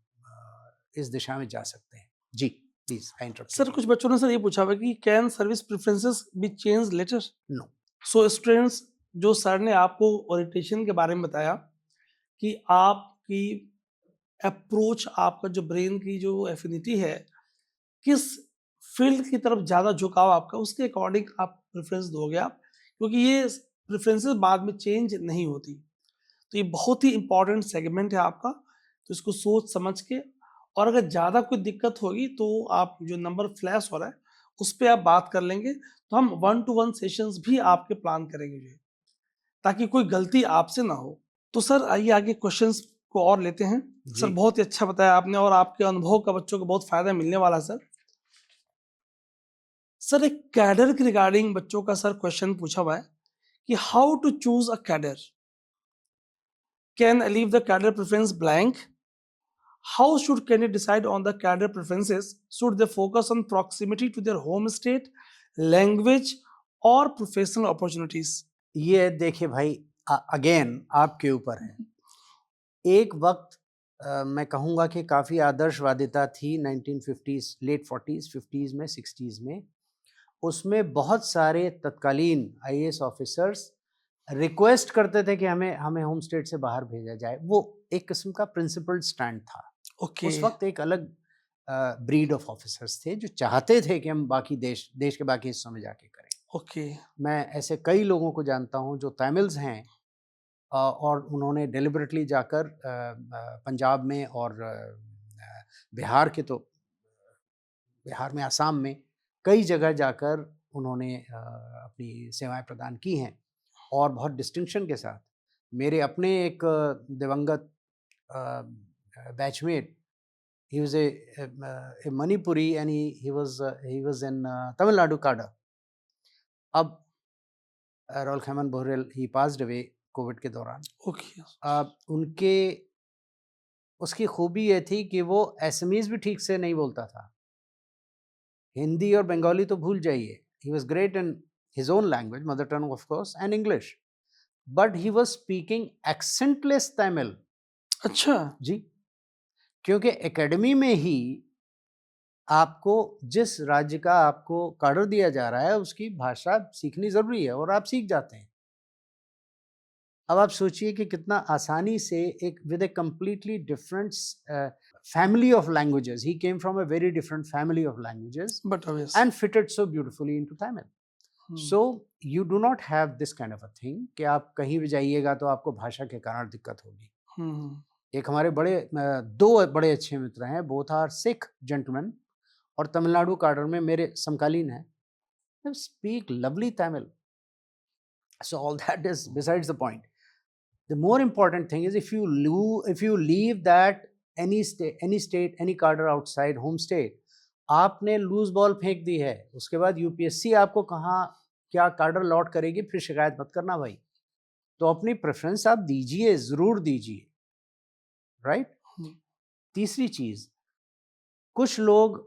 इस दिशा में जा सकते हैं। जी प्लीज, आई इंटरप्ट। सर कुछ बच्चों ने सर ये पूछा हुआ कि can service preferences be change later? No. So students, जो सर ने आपको ओरिएंटेशन के बारे में बताया कि आपकी अप्रोच, आपका जो ब्रेन की जो एफिनिटी है, किस फील्ड की तरफ ज़्यादा झुकाव आपका, उसके अकॉर्डिंग आप प्रेफरेंस दोगे आप, क्योंकि ये प्रेफरेंसेस बाद में चेंज नहीं होती। तो ये बहुत ही इंपॉर्टेंट सेगमेंट है आपका, तो इसको सोच समझ के, और अगर ज़्यादा कोई दिक्कत होगी तो आप जो नंबर फ्लैश हो रहा है उस पर आप बात कर लेंगे, तो हम 1-to-1 सेशंस भी आपके प्लान करेंगे जो, ताकि कोई गलती आपसे ना हो। तो सर आइए आगे क्वेश्चंस को और लेते हैं। सर बहुत ही अच्छा बताया आपने, और आपके अनुभव का बच्चों को बहुत फायदा मिलने वाला है सर। सर एक कैडर के रिगार्डिंग बच्चों का सर क्वेश्चन पूछा हुआ है कि how to choose a cadre, can I leave the cadre preference blank, how should candidate decide on the cadre preferences, should they focus on proximity to their home state, language or professional opportunities? ये देखिए भाई, again आपके ऊपर है। एक वक्त मैं कहूँगा कि काफ़ी आदर्शवादिता थी 1950s, लेट 40s 50s में, 60s में। उसमें बहुत सारे तत्कालीन आईएएस ऑफिसर्स रिक्वेस्ट करते थे कि हमें होम स्टेट से बाहर भेजा जाए। वो एक किस्म का प्रिंसिपल्ड स्टैंड था। उस वक्त एक अलग ब्रीड ऑफ ऑफिसर्स थे जो चाहते थे कि हम बाकी देश के बाकी हिस्सों में जाके करें। मैं ऐसे कई लोगों को जानता हूं जो तमिल्स हैं, और उन्होंने डेलिबरेटली जाकर पंजाब में और बिहार के, तो बिहार में, आसाम में, कई जगह जाकर उन्होंने अपनी सेवाएं प्रदान की हैं, और बहुत डिस्टिंक्शन के साथ। मेरे अपने एक दिवंगत batchmate, he was a Manipuri, and he was in Tamil Nadu cadre. अब राहुल खेमन बोहरेल, ही पास्ड अवे कोविड के दौरान। ओके। उनके उसकी खूबी ये थी कि वो एसएमईज भी ठीक से नहीं बोलता था। हिंदी और बंगाली तो भूल जाइए। He was great in his own language, mother tongue of course, and English, but he was speaking accentless Tamil. अच्छा। जी, क्योंकि एकेडमी में ही आपको जिस राज्य का आपको कार्डर दिया जा रहा है उसकी भाषा सीखनी जरूरी है और आप सीख जाते हैं। अब आप सोचिए कि कितना आसानी से एक with A completely different family of languages, he came from a very different family of languages but obvious. and fitted so beautifully into Tamil. So you do not have this kind of a thing कि आप कहीं भी जाइएगा तो आपको भाषा के कारण दिक्कत होगी। एक हमारे दो बड़े अच्छे मित्र हैं, बोथ आर सिख जेंटलमैन और तमिलनाडु कार्डर में मेरे समकालीन हैं। They speak lovely Tamil. So all that is besides the point. The more important thing is if you leave that any state, any कार्डर outside home state, आपने लूज बॉल फेंक दी है, उसके बाद यूपीएससी आपको कहाँ क्या कार्डर लॉट करेगी, फिर शिकायत मत करना भाई। तो अपनी प्रेफरेंस आप दीजिए, जरूर दीजिए, राइट। तीसरी चीज, कुछ लोग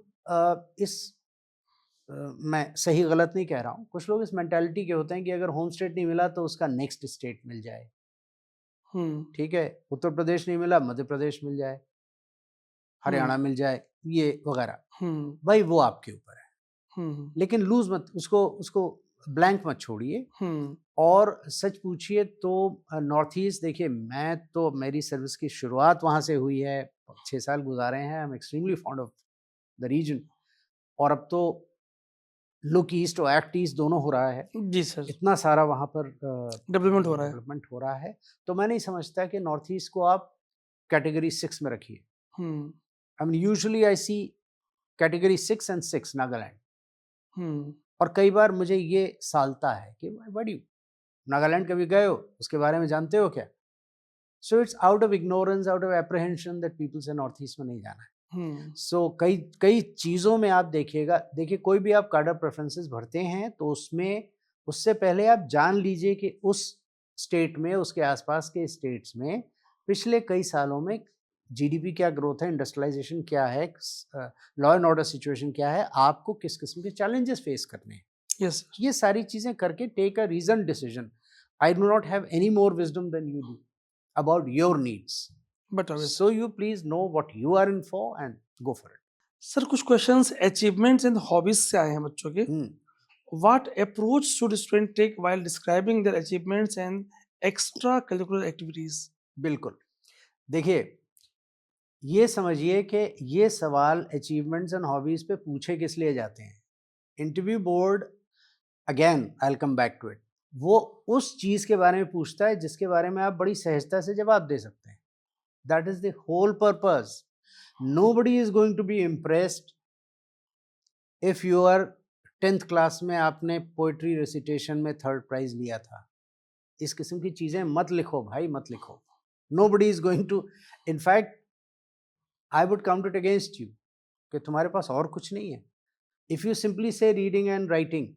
मैं सही गलत नहीं कह रहा हूँ, कुछ लोग इस मेंटालिटी के होते हैं कि अगर होम स्टेट नहीं मिला तो उसका नेक्स्ट स्टेट मिल जाए। ठीक है, उत्तर प्रदेश नहीं मिला, मध्य प्रदेश मिल जाए, हरियाणा मिल जाए, ये वगैरह। भाई वो आपके ऊपर है, लेकिन लूज मत, उसको ब्लैंक मत छोड़िए। और सच पूछिए तो नॉर्थ ईस्ट, देखिए मैं तो, मेरी सर्विस की शुरुआत वहाँ से हुई है, 6 साल गुजारे हैं। I am extremely fond of the region. और अब तो लुक ईस्ट और एक्ट ईस्ट दोनों हो रहा है। जी सर। इतना सारा वहाँ पर डेवलपमेंट हो रहा है। तो मैं नहीं समझता कि नॉर्थ ईस्ट को आप कैटेगरी 6 में रखिए। I mean usually I see category 6 and 6 Nagaland. और कई बार मुझे ये सालता है कि बड़ी नागालैंड कभी गए हो, उसके बारे में जानते हो क्या? So it's out of ignorance, out of apprehension that people से नॉर्थ ईस्ट में नहीं जाना है। सो कई चीज़ों में आप देखिएगा, देखिए कोई भी आप कार्डर प्रेफरेंसेस भरते हैं तो उसमें उससे पहले आप जान लीजिए कि उस स्टेट में, उसके आसपास के स्टेट्स में पिछले कई सालों में जीडीपी क्या ग्रोथ है, इंडस्ट्रियलाइजेशन क्या है, लॉ एंड ऑर्डर सिचुएशन क्या है, आपको किस किस्म के चैलेंजेस फेस करने हैं। यस, ये सारी चीज़ें करके take a reason decision. I do not have any more wisdom than you do about your needs, but so you please know what you are in for and go for it. Sir कुछ questions achievements and hobbies से आए हैं बच्चों के। What approach should student take while describing their achievements and extra curricular activities? बिल्कुल, देखिए ये समझिए कि ये सवाल अचीवमेंट्स एंड हॉबीज पे पूछे किस लिए जाते हैं। Interview board, again I will come back to it, वो उस चीज के बारे में पूछता है जिसके बारे में आप बड़ी सहजता से जवाब दे सकते हैं। That is the whole purpose. Nobody is going to be impressed if you are 10th class में आपने पोएट्री रेसिटेशन में 3rd प्राइज लिया था। इस किस्म की चीजें मत लिखो भाई, मत लिखो। Nobody is going to, in fact I would count it against you कि तुम्हारे पास और कुछ नहीं है। If you simply say reading and writing,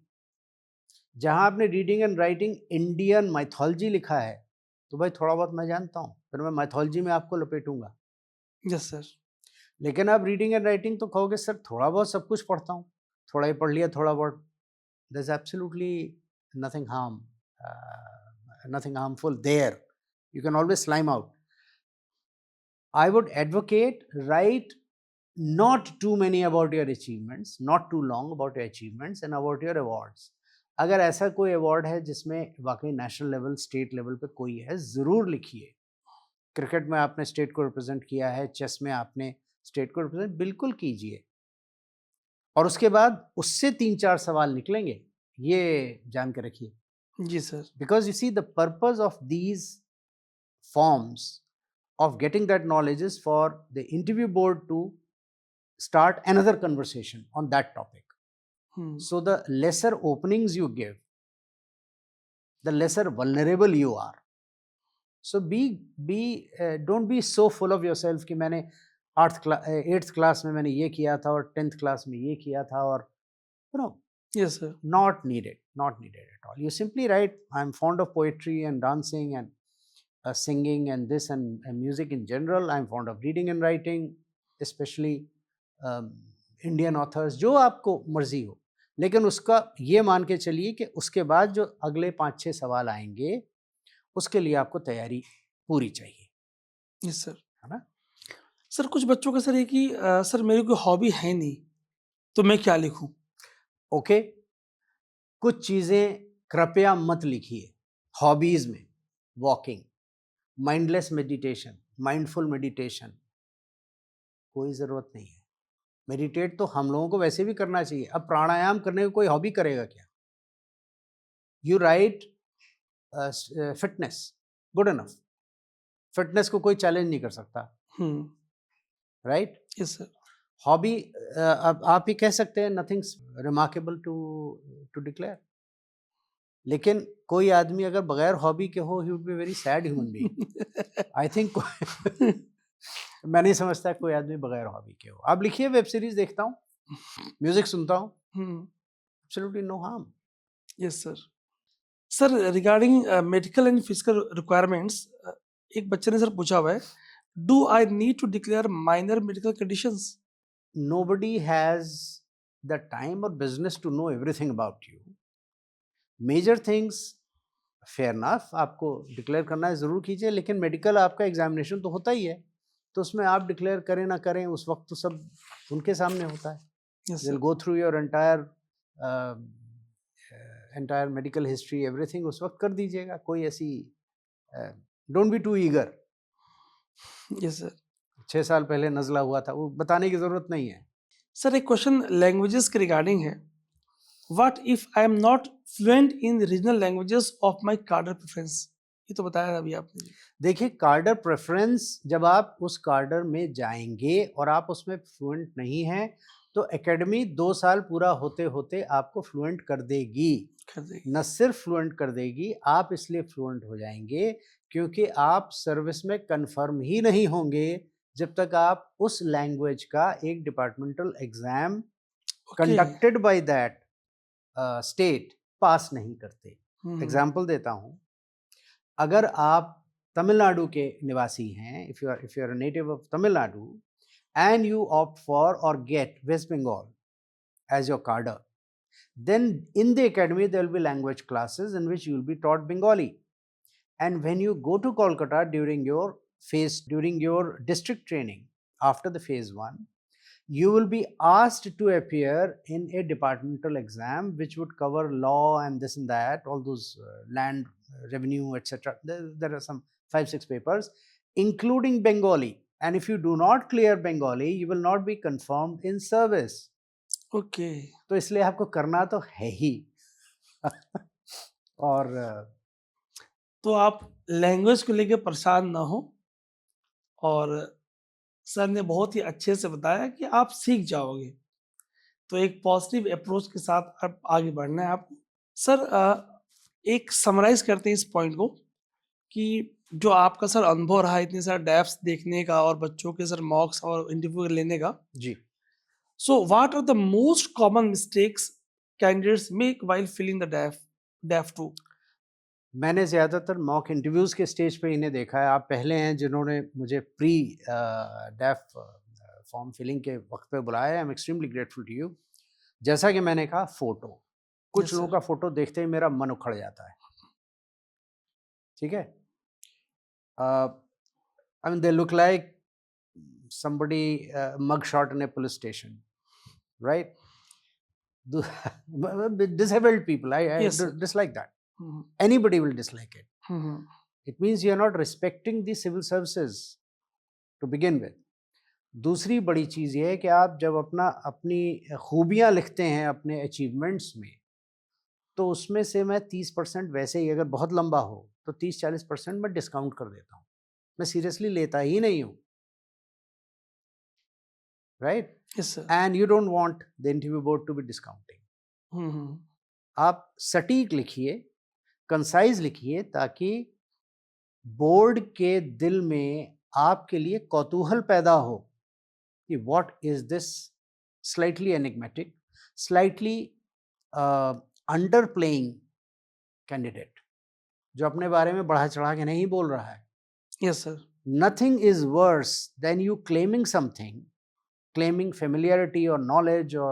जहां आपने reading and writing Indian mythology लिखा है, तो भाई थोड़ा बहुत मैं जानता हूँ, फिर मैं माइथोलॉजी में आपको लपेटूंगा। Yes sir. लेकिन आप रीडिंग एंड राइटिंग तो कहोगे सर थोड़ा बहुत सब कुछ पढ़ता हूँ, थोड़ा ही पढ़ लिया, थोड़ा बहुत। There is absolutely nothing harmful there, you can always slime out. I would advocate right not too many about your achievements, not too long about your achievements and about your awards. अगर ऐसा कोई award है जिसमें वाकई national level, state level पे कोई है, ज़रूर लिखिए। क्रिकेट में आपने स्टेट को रिप्रेजेंट किया है, चेस में आपने स्टेट को रिप्रेजेंट, बिल्कुल कीजिए। और उसके बाद उससे 3-4 सवाल निकलेंगे, ये जान के रखिए। जी sir. Because you see the purpose of these forms of getting that knowledge is for the interview board to start another conversation on that topic. So the lesser openings you give, the lesser vulnerable you are. So don't be so full of yourself कि मैंने 8th class में मैंने ये किया था और 10th class में ये किया था, और Yes, sir. Not needed, not needed at all. You simply write, I'm fond of poetry and dancing and singing and this and music in general. I'm fond of reading and writing, especially Indian authors, जो आपको मर्जी हो. लेकिन उसका ये मान के चलिए कि उसके बाद जो अगले 5-6 सवाल आएंगे उसके लिए आपको तैयारी पूरी चाहिए. Yes sir. है ना? सर कुछ बच्चों का सर है कि सर मेरी कोई हॉबी है नहीं, तो मैं क्या लिखूं? ओके, कुछ चीजें कृपया मत लिखिए हॉबीज में. Walking, mindless meditation, mindful meditation, कोई ज़रूरत नहीं है. मेडिटेट तो हम लोगों को वैसे भी करना चाहिए. अब प्राणायाम करने को कोई हॉबी करेगा क्या? You right fitness, good enough. Fitness को कोई चैलेंज नहीं कर सकता, राइट? Yes sir. हॉबी अब आप ही कह सकते हैं नथिंग रिमार्केबल टू डिक्लेयर. लेकिन कोई आदमी अगर बगैर हॉबी के हो, he would be very sad human being. I think मैं नहीं समझता कोई आदमी बगैर हॉबी के हो. आप लिखिए, वेब सीरीज देखता हूँ, म्यूजिक सुनता हूँ, absolutely no harm. Yes sir. Sir regarding medical and physical requirements, एक बच्चे ने सर पूछा हुआ है, do I need to declare minor medical conditions? Nobody has the time or business to know everything about you. Major things, fair enough, आपको declare करना है ज़रूर कीजिए. लेकिन मेडिकल आपका एग्जामिनेशन तो होता ही है, तो उसमें आप डिक्लेयर करें ना करें, उस वक्त तो सब उनके सामने होता है. Yes They'll go through your entire medical history, everything उस वक्त कर दीजिएगा. कोई ऐसी don't be too eager. Yes sir. 6 साल पहले नज़ला हुआ था, वो बताने की ज़रूरत नहीं है. सर एक क्वेश्चन लैंग्वेजेस के रिगार्डिंग है. What if I am not fluent in regional languages of my कार्डर प्रेफरेंस? ये तो बताया अभी आपने. देखिए, कार्डर प्रेफरेंस, जब आप उस कार्डर में जाएंगे और आप उसमें फ्लुएंट नहीं हैं, तो एकेडमी 2 साल पूरा होते होते आपको फ्लुएंट कर देगी. न सिर्फ फ्लुएंट कर देगी, आप इसलिए फ्लुएंट हो जाएंगे क्योंकि आप सर्विस में कंफर्म ही नहीं होंगे जब तक आप उस लैंग्वेज का एक departmental exam conducted by that state pass नहीं करते. एग्जाम्पल देता हूँ. अगर आप तमिलनाडु के निवासी हैं, if you are a native of Tamil Nadu and you opt for or get West Bengal as your cadre, then in the academy there will be language classes in which you will be taught Bengali. And when you go to Kolkata during your district training after the phase 1, you will be asked to appear in a departmental exam which would cover law and this and that, all those land revenue, etc. There are some 5-6 papers including Bengali. And if you do not clear Bengali, you will not be confirmed in service. Okay. तो इसलिए आपको करना तो है ही. और तो आप language को लेके परेशान ना हो, और सर ने बहुत ही अच्छे से बताया कि आप सीख जाओगे. तो एक पॉजिटिव अप्रोच के साथ आप आगे बढ़ना है आपको. सर एक समराइज करते हैं इस पॉइंट को कि जो आपका सर अनुभव रहा इतने सारे डेप्स देखने का और बच्चों के सर मॉक्स और इंटरव्यू लेने का जी. So what are the most common mistakes candidates make while filling the DAF two? मैंने ज़्यादातर मॉक इंटरव्यूज़ के स्टेज पे इन्हें देखा है. आप पहले हैं जिन्होंने मुझे प्री डेफ फॉर्म फिलिंग के वक्त पे बुलाया है. I am extremely grateful to you. जैसा कि मैंने कहा, फ़ोटो, कुछ Yes, लोगों sir. का फ़ोटो देखते ही मेरा मन उखड़ जाता है. ठीक है? I mean, they look like somebody mug shot in a police station, right? Disabled people, I Yes, sir. dislike that. Mhm. Anybody will dislike it. Mhm. It means you are not respecting the civil services to begin with. दूसरी बड़ी चीज़ ये है कि आप जब अपनी खूबियाँ लिखते हैं अपने अचीवमेंट्स में, तो उसमें से मैं 30% वैसे ही, अगर बहुत लंबा हो तो 30-40% मैं डिस्काउंट कर देता हूँ. मैं सीरियसली लेता ही नहीं हूँ, right? Yes, sir. And you don't want the interview board to be discounting. Mhm. आप सटीक लिखिए, कंसाइज लिखिए, ताकि बोर्ड के दिल में आपके लिए कौतूहल पैदा हो कि what is this slightly enigmatic, slightly under playing candidate, जो अपने बारे में बढ़ा चढ़ा के नहीं बोल रहा है. Yes sir. Nothing is worse than you claiming something, claiming familiarity or knowledge or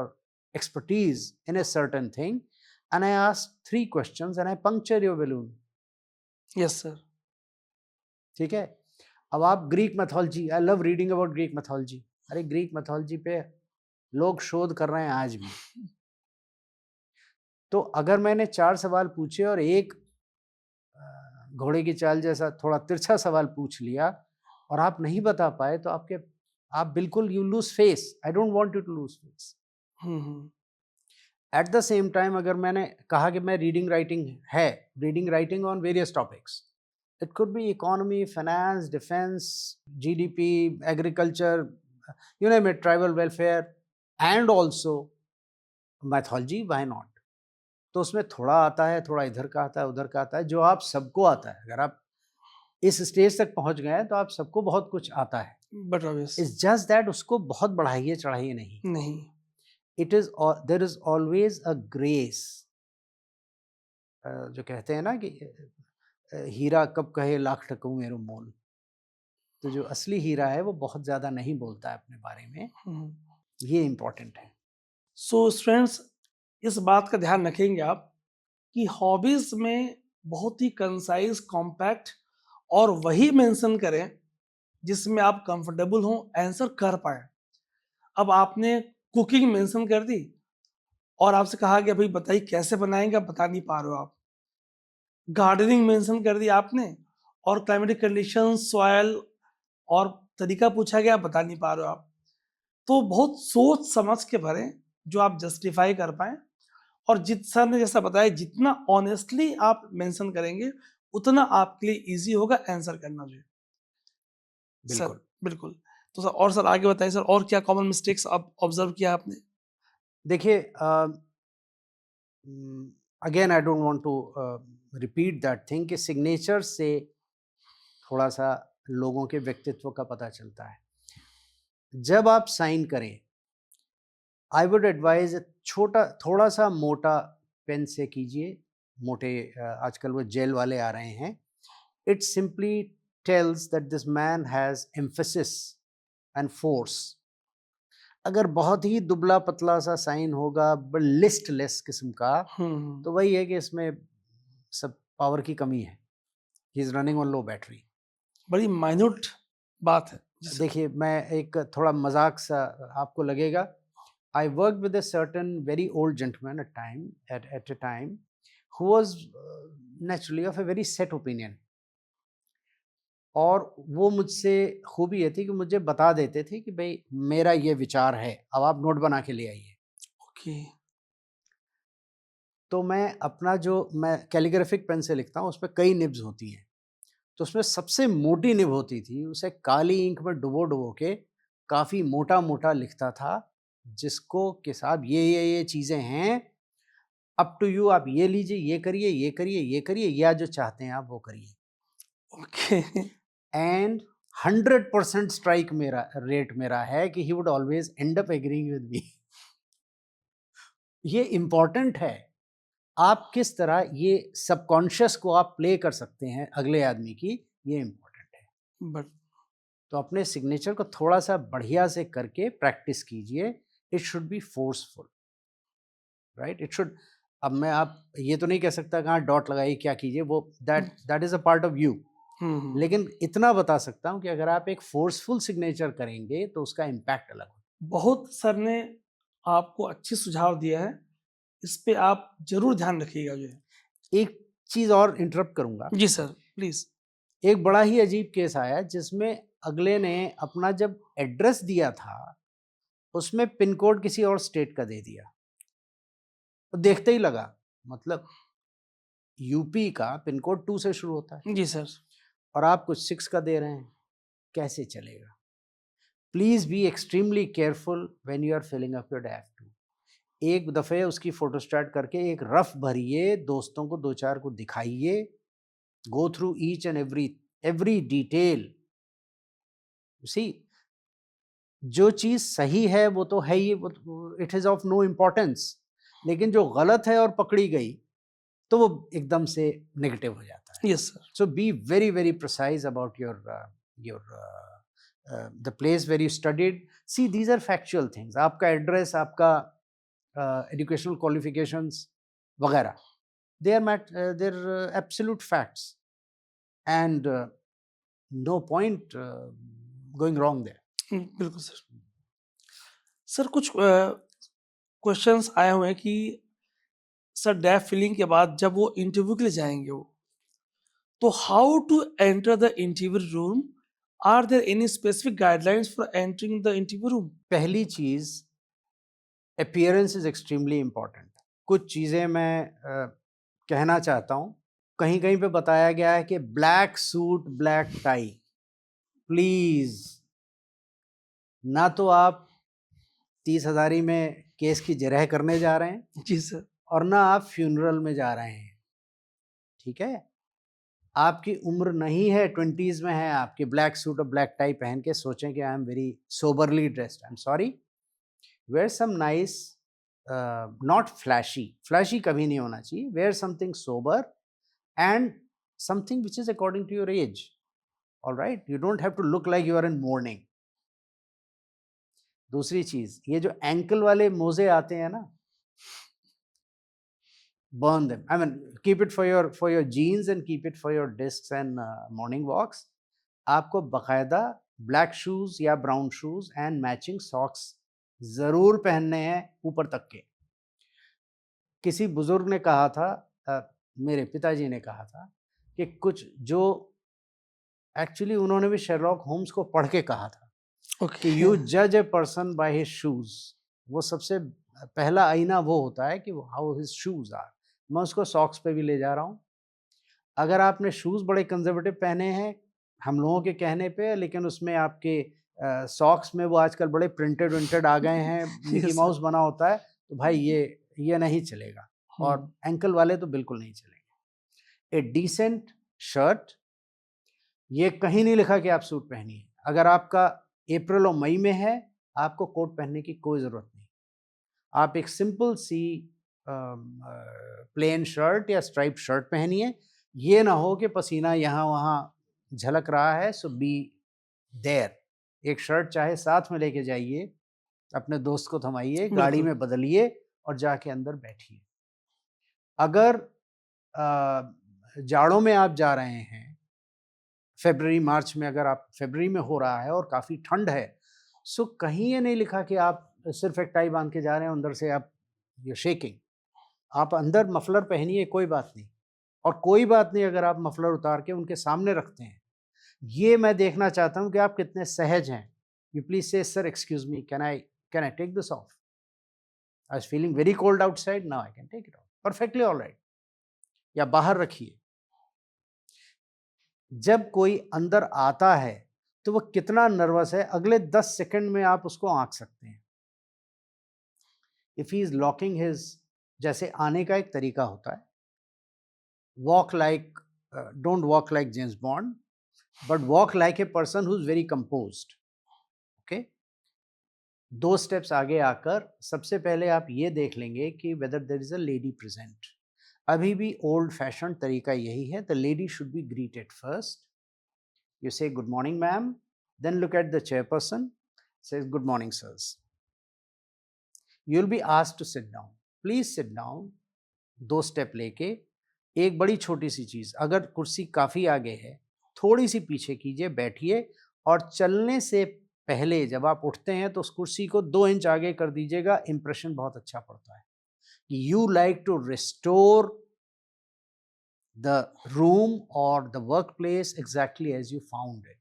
expertise in a certain thing, and I ask 3 questions and I puncture your balloon. Yes sir. ठीक है. अब आप Greek mythology, I love reading about Greek mythology. अरे Greek mythology पे लोग शोध कर रहे हैं आज भी. तो अगर मैंने 4 सवाल पूछे और एक घोड़े की चाल जैसा थोड़ा तिरछा सवाल पूछ लिया और आप नहीं बता पाए, तो आप बिल्कुल you lose face. I don't want you to lose face. At the same time अगर मैंने कहा कि मैं reading writing on various topics, it could be economy, finance, defence, GDP, agriculture, you name it, tribal welfare, and also mythology, why not. तो उसमें थोड़ा आता है, थोड़ा इधर का आता है, उधर का आता है, जो आप सबको आता है. अगर आप इस स्टेज तक पहुंच गए हैं तो आप सबको बहुत कुछ आता है. But obvious it's just that उसको बहुत बढ़ाइए चढ़ाइए नहीं. नहीं. It is there is always a grace. जो कहते हैं ना कि हीरा कब कहे लाख टकू मेरो मोल. तो जो असली हीरा है वो बहुत ज्यादा नहीं बोलता है अपने बारे में. ये इम्पोर्टेंट है. सो स्टूडेंट्स, इस बात का ध्यान रखेंगे आप कि हॉबीज में बहुत ही कंसाइज, कॉम्पैक्ट और वही मेंशन करें जिसमें आप कंफर्टेबल हो, आंसर कर पाए. अब आपने कुकिंग मेंशन कर दी और आपसे कहा कि भाई बताइए कैसे बनाएंगे, आप बता नहीं पा रहे हो. आप गार्डनिंग मेंशन कर दी आपने और क्लाइमेटिक कंडीशन, सॉयल और तरीका पूछा गया, आप बता नहीं पा रहे हो. आप तो बहुत सोच समझ के भरें जो आप जस्टिफाई कर पाए. और जित सर ने जैसा बताया, जितना ऑनेस्टली आप मेंशन करेंगे उतना आपके लिए इजी होगा आंसर करना. जो सर बिल्कुल. बिल्कुल. तो सर और सर आगे बताइए सर, और क्या कॉमन मिस्टेक्स आप ऑब्जर्व किया आपने? देखिए, again I don't want to repeat that thing कि सिग्नेचर से थोड़ा सा लोगों के व्यक्तित्व का पता चलता है. जब आप साइन करें, आई वुड एडवाइज थोड़ा सा मोटा पेन से कीजिए. मोटे आजकल वो जेल वाले आ रहे हैं. It simply tells that this man has emphasis and force. अगर बहुत ही दुबला पतला सा साइन होगा, लिस्टलेस किस्म का, तो वही है कि इसमें सब पावर की कमी है. He is running on low battery. बड़ी माइन्यूट बात है. देखिए, मैं एक थोड़ा मजाक सा आपको लगेगा. I worked with a certain very old gentleman at a time who was naturally of a very set opinion. और वो मुझसे खूबी ये थी कि मुझे बता देते थे कि भाई मेरा ये विचार है, अब आप नोट बना के ले आइए. ओके. तो मैं कैलीग्राफिक पेन से लिखता हूँ, उसमें कई निब्स होती हैं. तो उसमें सबसे मोटी निब होती थी, उसे काली इंक में डुबो के काफ़ी मोटा मोटा लिखता था, जिसको कि साहब ये चीज़ें हैं, अप टू यू, आप ये लीजिए, ये करिए, ये करिए, ये करिए, या जो चाहते हैं आप वो करिए. ओके. एंड 100% स्ट्राइक रेट मेरा है कि he would always and up agreeing with me. ये इम्पॉर्टेंट है. आप किस तरह ये सबकॉन्शियस को आप प्ले कर सकते हैं अगले आदमी की, ये इम्पोर्टेंट है. बट तो अपने सिग्नेचर को थोड़ा सा बढ़िया से करके प्रैक्टिस कीजिए. It should be forceful, right. It should. अब मैं आप ये तो नहीं कह सकता कहाँ डॉट लगाइए, क्या कीजिए, वो that is a part of you. लेकिन इतना बता सकता हूँ कि अगर आप एक फोर्सफुल सिग्नेचर करेंगे तो उसका इम्पैक्ट अलग होगा. बहुत सर ने आपको अच्छी सुझाव दिया है, इस पे आप जरूर ध्यान रखिएगा. जो है, एक चीज और इंटरप्ट करूंगा. जी सर प्लीज. एक बड़ा ही अजीब केस आया जिसमें अगले ने अपना जब एड्रेस दिया था, उसमें पिन कोड किसी और स्टेट का दे दिया. तो देखते ही लगा, मतलब यूपी का पिन कोड 2 से शुरू होता है जी सर. और आप कुछ 6 का दे रहे हैं, कैसे चलेगा. Please be extremely careful when you are filling up your DAF2. एक दफे उसकी फोटो स्टार्ट करके एक रफ भरिए, दोस्तों को 2-4 को दिखाइए. Go through each and every detail. See, जो चीज सही है वो तो है ही, it is of no importance. लेकिन जो गलत है और पकड़ी गई तो वो एकदम से नेगेटिव हो जाता है. Yes sir. So be very, very precise about your the place where you studied. See, these are factual things. आपका एड्रेस, आपका educational qualifications वगैरह, they're absolute facts, and no point going wrong there. बिल्कुल sir. Sir कुछ questions आए हुए हैं कि sir def filling के बाद जब वो इंटरव्यू के लिए जाएंगे वो, तो how to enter the interview room, are there any specific guidelines for entering the interview room? पहली चीज, अपीयरेंस इज एक्सट्रीमली इम्पॉर्टेंट. कुछ चीज़ें मैं कहना चाहता हूँ. कहीं कहीं पे बताया गया है कि black suit black tie. Please, ना तो आप 30,000 में केस की जरह करने जा रहे हैं जी सर। और ना आप फ्यूनरल में जा रहे हैं. ठीक है, आपकी उम्र नहीं है, 20s में है, आपके ब्लैक सूट और ब्लैक टाई पहन के सोचें कि I am very soberly dressed. I am sorry, wear some nice, not flashy. Flashy कभी नहीं होना चाहिए. Wear something sober and something which is according to your age. All right, you don't have to look like you are in mourning. दूसरी चीज, ये जो ankle वाले मोजे आते हैं ना, burn them. I mean, keep it for your jeans and keep it for your discs and morning walks. आपको बकायदा ब्लैक शूज या brown shoes and matching socks जरूर पहनने हैं ऊपर तक के. किसी बुजुर्ग ने कहा था, मेरे पिताजी ने कहा था कि कुछ जो एक्चुअली उन्होंने भी शेरलॉक होम्स को पढ़ के कहा था कि यू जज a person by his shoes. वो सबसे पहला आईना वो होता है कि हाउ हिज शूज आर. मैं उसको सॉक्स पे भी ले जा रहा हूँ. अगर आपने शूज बड़े कंजर्वेटिव पहने हैं हम लोगों के कहने पे, लेकिन उसमें आपके सॉक्स में वो आजकल बड़े प्रिंटेड विंटेड आ गए हैं, मिकी माउस बना होता है, तो भाई ये नहीं चलेगा. और एंकल वाले तो बिल्कुल नहीं चलेंगे. ए डिसेंट शर्ट, ये कहीं नहीं लिखा कि आप सूट पहनिए. अगर आपका अप्रैल और मई में है, आपको कोट पहनने की कोई ज़रूरत नहीं. आप एक सिंपल सी प्लेन शर्ट या स्ट्राइप शर्ट पहनिए. ये ना हो कि पसीना यहाँ वहाँ झलक रहा है. सो बी देयर. एक शर्ट चाहे साथ में लेके जाइए, अपने दोस्त को थमाइए, गाड़ी में बदलिए और जाके अंदर बैठिए. अगर जाड़ों में आप जा रहे हैं, फरवरी मार्च में, अगर आप फरवरी में हो रहा है और काफ़ी ठंड है, सो कहीं ये नहीं लिखा कि आप सिर्फ एक टाई बांध के जा रहे हैं, अंदर से आप ये शेकिंग. आप अंदर मफलर पहनिए, कोई बात नहीं. और कोई बात नहीं अगर आप मफलर उतार के उनके सामने रखते हैं. ये मैं देखना चाहता हूँ कि आप कितने सहज हैं. You please say sir excuse me, can I take this off? I was feeling very cold outside, now I can take it off. Perfectly alright. या बाहर रखिए. जब कोई अंदर आता है तो वो कितना नर्वस है, अगले 10 सेकंड में आप उसको आंक सकते हैं. If he is locking his, जैसे आने का एक तरीका होता है, walk like, don't walk like James Bond, but walk like a person who is very composed. Okay, 2 steps आगे आकर सबसे पहले आप ये देख लेंगे कि whether there is a lady present. अभी भी ओल्ड फैशन तरीका यही है. The lady should be greeted first. You say good morning ma'am, then look at the chairperson, says good morning sirs. You will be asked to sit down. Please sit down. 2 step लेके, एक बड़ी छोटी सी चीज, अगर कुर्सी काफी आगे है, थोड़ी सी पीछे कीजिए, बैठिए, और चलने से पहले जब आप उठते हैं तो उस कुर्सी को 2 इंच आगे कर दीजिएगा. इंप्रेशन बहुत अच्छा पड़ता है. You like to restore the room or the workplace exactly as you found it.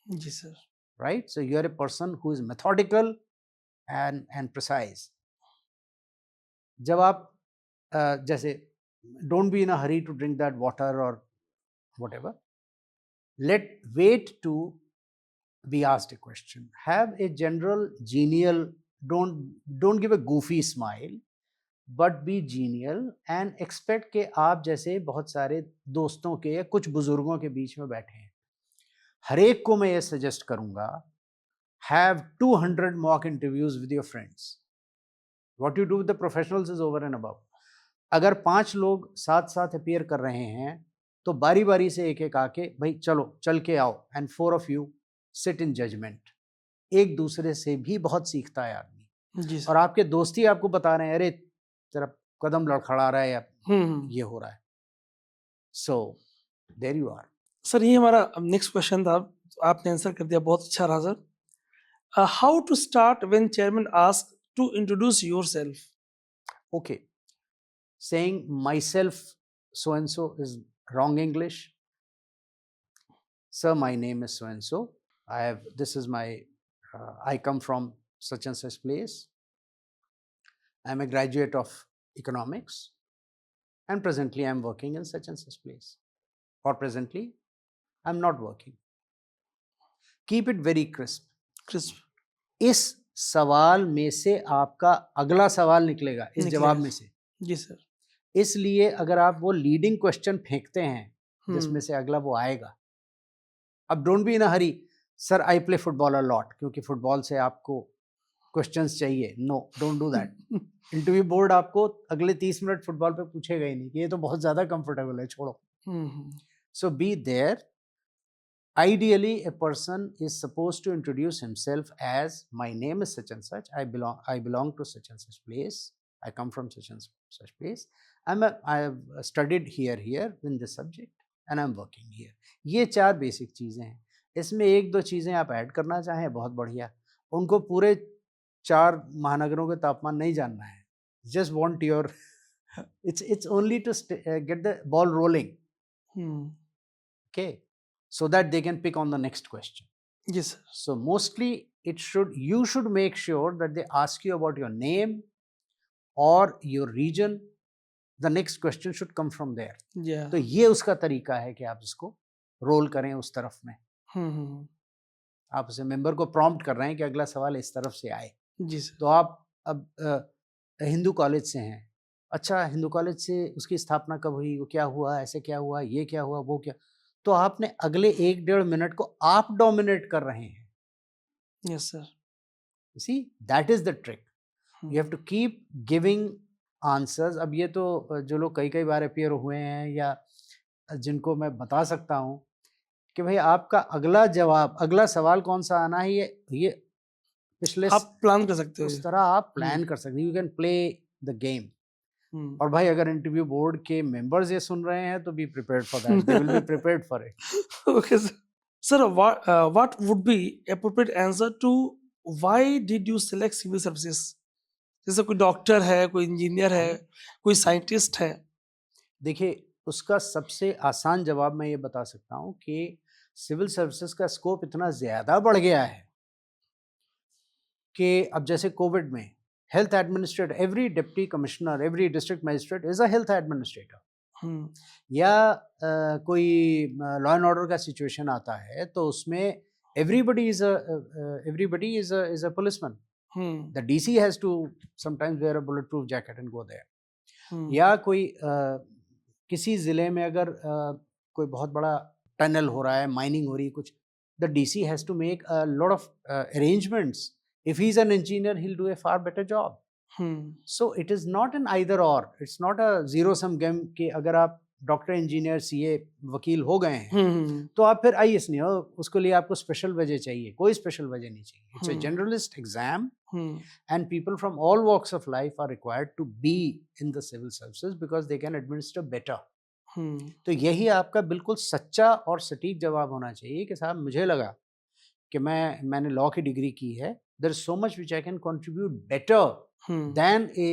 जी sir. Right? So you are a person who is methodical and precise. जब आप जैसे don't be in a hurry to drink that water or whatever. Wait to be asked a question. Have a general genial, don't give a goofy smile, but be genial and expect के आप जैसे बहुत सारे दोस्तों के या कुछ बुजुर्गों के बीच में बैठे हैं. हर एक को मैं ये सजेस्ट करूंगा, have 200 mock interviews with your friends. What you do with the professionals is over and above. अगर 5 लोग साथ साथ अपीयर कर रहे हैं तो बारी बारी से एक एक आके भाई चलो चल के आओ, and 4 of you sit in judgement. एक दूसरे से भी बहुत सीखता है आदमी। जी और सर। आपके दोस्ती आपको बता रहे हैं अरे तेरा कदम लड़खड़ा रहा है या ये हो रहा है। So there you are. Sir ये हमारा नेक्स्ट क्वेश्चन था, आपने आंसर कर दिया, बहुत अच्छा रहा sir. How to start when chairman ask to introduce yourself? Okay, saying myself so and so is wrong English. Sir, my name is so and so. This is my, I come from such and such place. I am a graduate of economics and presently I am working in such and such place. Or presently, I am not working. Keep it very crisp. Crisp इस सवाल में से आपका अगला सवाल निकलेगा इस जवाब में से। जी सर। इसलिए अगर आप वो लीडिंग क्वेश्चन फेंकते हैं जिसमें हम्म, से अगला वो आएगा, अब don't be in a hurry, sir I play football a lot, क्योंकि फुटबॉल से आपको क्वेश्चंस चाहिए। No, don't do that. Interview board आपको अगले 30 मिनट फुटबॉल पे पूछेगा ही नहीं कि ये तो बहुत ज्यादा कंफर्टेबल है, छोड़ो। Hmm, so be there. Ideally, a person is supposed to introduce himself as, my name is such and such, I belong to such and such place, I come from such and such place, I have studied here in this subject and I'm working here. ये 4 basic चीजें हैं। इसमें 1-2 चीजें आप add करना चाहें बहुत बढ़िया। उनको पूरे 4 महानगरों के तापमान नहीं जानना है। Just want your it's only to get the ball rolling, okay, so that they can pick on the next question. जी sir. So mostly you should make sure that they ask you about your name or your region. The next question should come from there. Yeah. तो ये उसका तरीका है कि आप इसको role करें उस तरफ में। आप उसे मेंबर को प्रॉम्प्ट कर रहे हैं कि अगला सवाल इस तरफ से आए। जी सर। तो आप अब हिंदू कॉलेज से हैं, अच्छा हिंदू कॉलेज से उसकी स्थापना कब हुई, वो क्या हुआ, ऐसे क्या हुआ, ये क्या हुआ, वो क्या, तो आपने अगले 1-1.5 मिनट को आप डोमिनेट कर रहे हैं। Yes sir. See, that is the trick. You have to keep giving answers. अब ये तो जो लोग कई बार अपीयर हुए हैं या जिनको मैं बता सकता हूँ कि भाई आपका अगला जवाब, अगला सवाल कौन सा आना है, ये पिछले आप प्लान कर सकते हो उस ये। तरह आप प्लान कर सकते हैं। You can play the game. Hmm, और भाई अगर इंटरव्यू बोर्ड के मेंबर्स ये सुन रहे हैं तो be prepared for that, they will be prepared for it. Okay sir. Sir what would be appropriate answer to why did you select civil services? जैसे कोई डॉक्टर है, कोई इंजीनियर है, कोई साइंटिस्ट है। देखिए, उसका सबसे आसान जवाब मैं ये बता सकता हूँ कि सिविल सर्विसेज का स्कोप इतना ज़्यादा बढ़ गया है कि अब जैसे कोविड में health administrator, every deputy commissioner, every district magistrate is a health administrator. या कोई लॉ एंड ऑर्डर का सिचुएशन आता है तो उसमें everybody is a policeman. The DC has to sometimes wear a bullet proof jacket and go there. या कोई किसी ज़िले में अगर कोई बहुत बड़ा टनल हो रहा है, माइनिंग हो रही है कुछ, the DC has to make a lot of arrangements. If he is an engineer he will do a far better job. So it is not an either or, it's not a zero sum game कि अगर आप doctor, engineer, CA, वकील हो गए हैं तो आप फिर आईएएस नहीं हो, उसके लिए आपको स्पेशल वजह चाहिए। कोई स्पेशल वजह नहीं चाहिए। It's a generalist exam and people from all walks of life are required to be in the civil services because they can administer better. तो यही आपका बिल्कुल सच्चा और सटीक जवाब होना चाहिए कि साहब मुझे लगा कि मैंने लॉ की डिग्री की है, there is so much which I can contribute better than a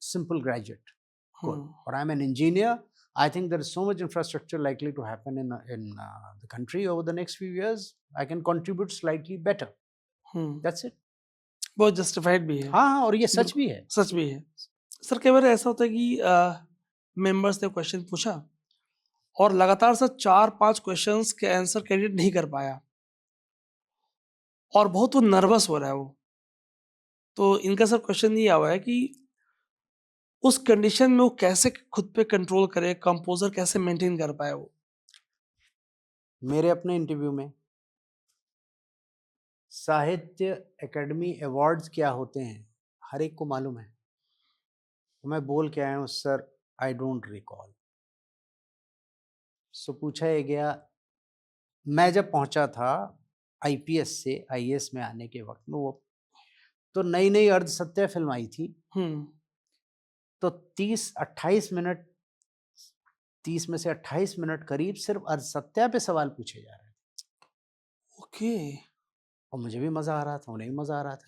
simple graduate. Good. और I am an engineer, I think there is so much infrastructure likely to happen in the country over the next few years. I can contribute slightly better. That's it. बहुत justified भी है। हाँ, और ये सच भी है। सच भी है। सर कई बार ऐसा होता है कि मेंबर्स ने क्वेश्चन पूछा और लगातार सर 4-5 क्वेश्चंस के आंसर कैंडिडेट नहीं कर पाया और बहुत वो नर्वस हो रहा है वो। तो इनका सर क्वेश्चन ये हुआ है कि उस कंडीशन में वो कैसे खुद पे कंट्रोल करे, कंपोजर कैसे मेंटेन कर पाए वो? मेरे अपने इंटरव्यू में साहित्य अकेडमी अवार्ड्स क्या होते हैं हर एक को मालूम है। मैं बोल के आया हूँ सर आई डोंट रिकॉल। सो पूछा ये गया, मैं जब पहुंचा था आईपीएस से आईएएस में आने के वक्त में, वो तो नई नई अर्ध सत्य फिल्म आई थी, हम्म। तो 30 में से 28 मिनट करीब सिर्फ अर्ध सत्या पे सवाल पूछे जा रहे थे, ओके। और मुझे भी मजा आ रहा था, उन्हें भी मजा आ रहा था।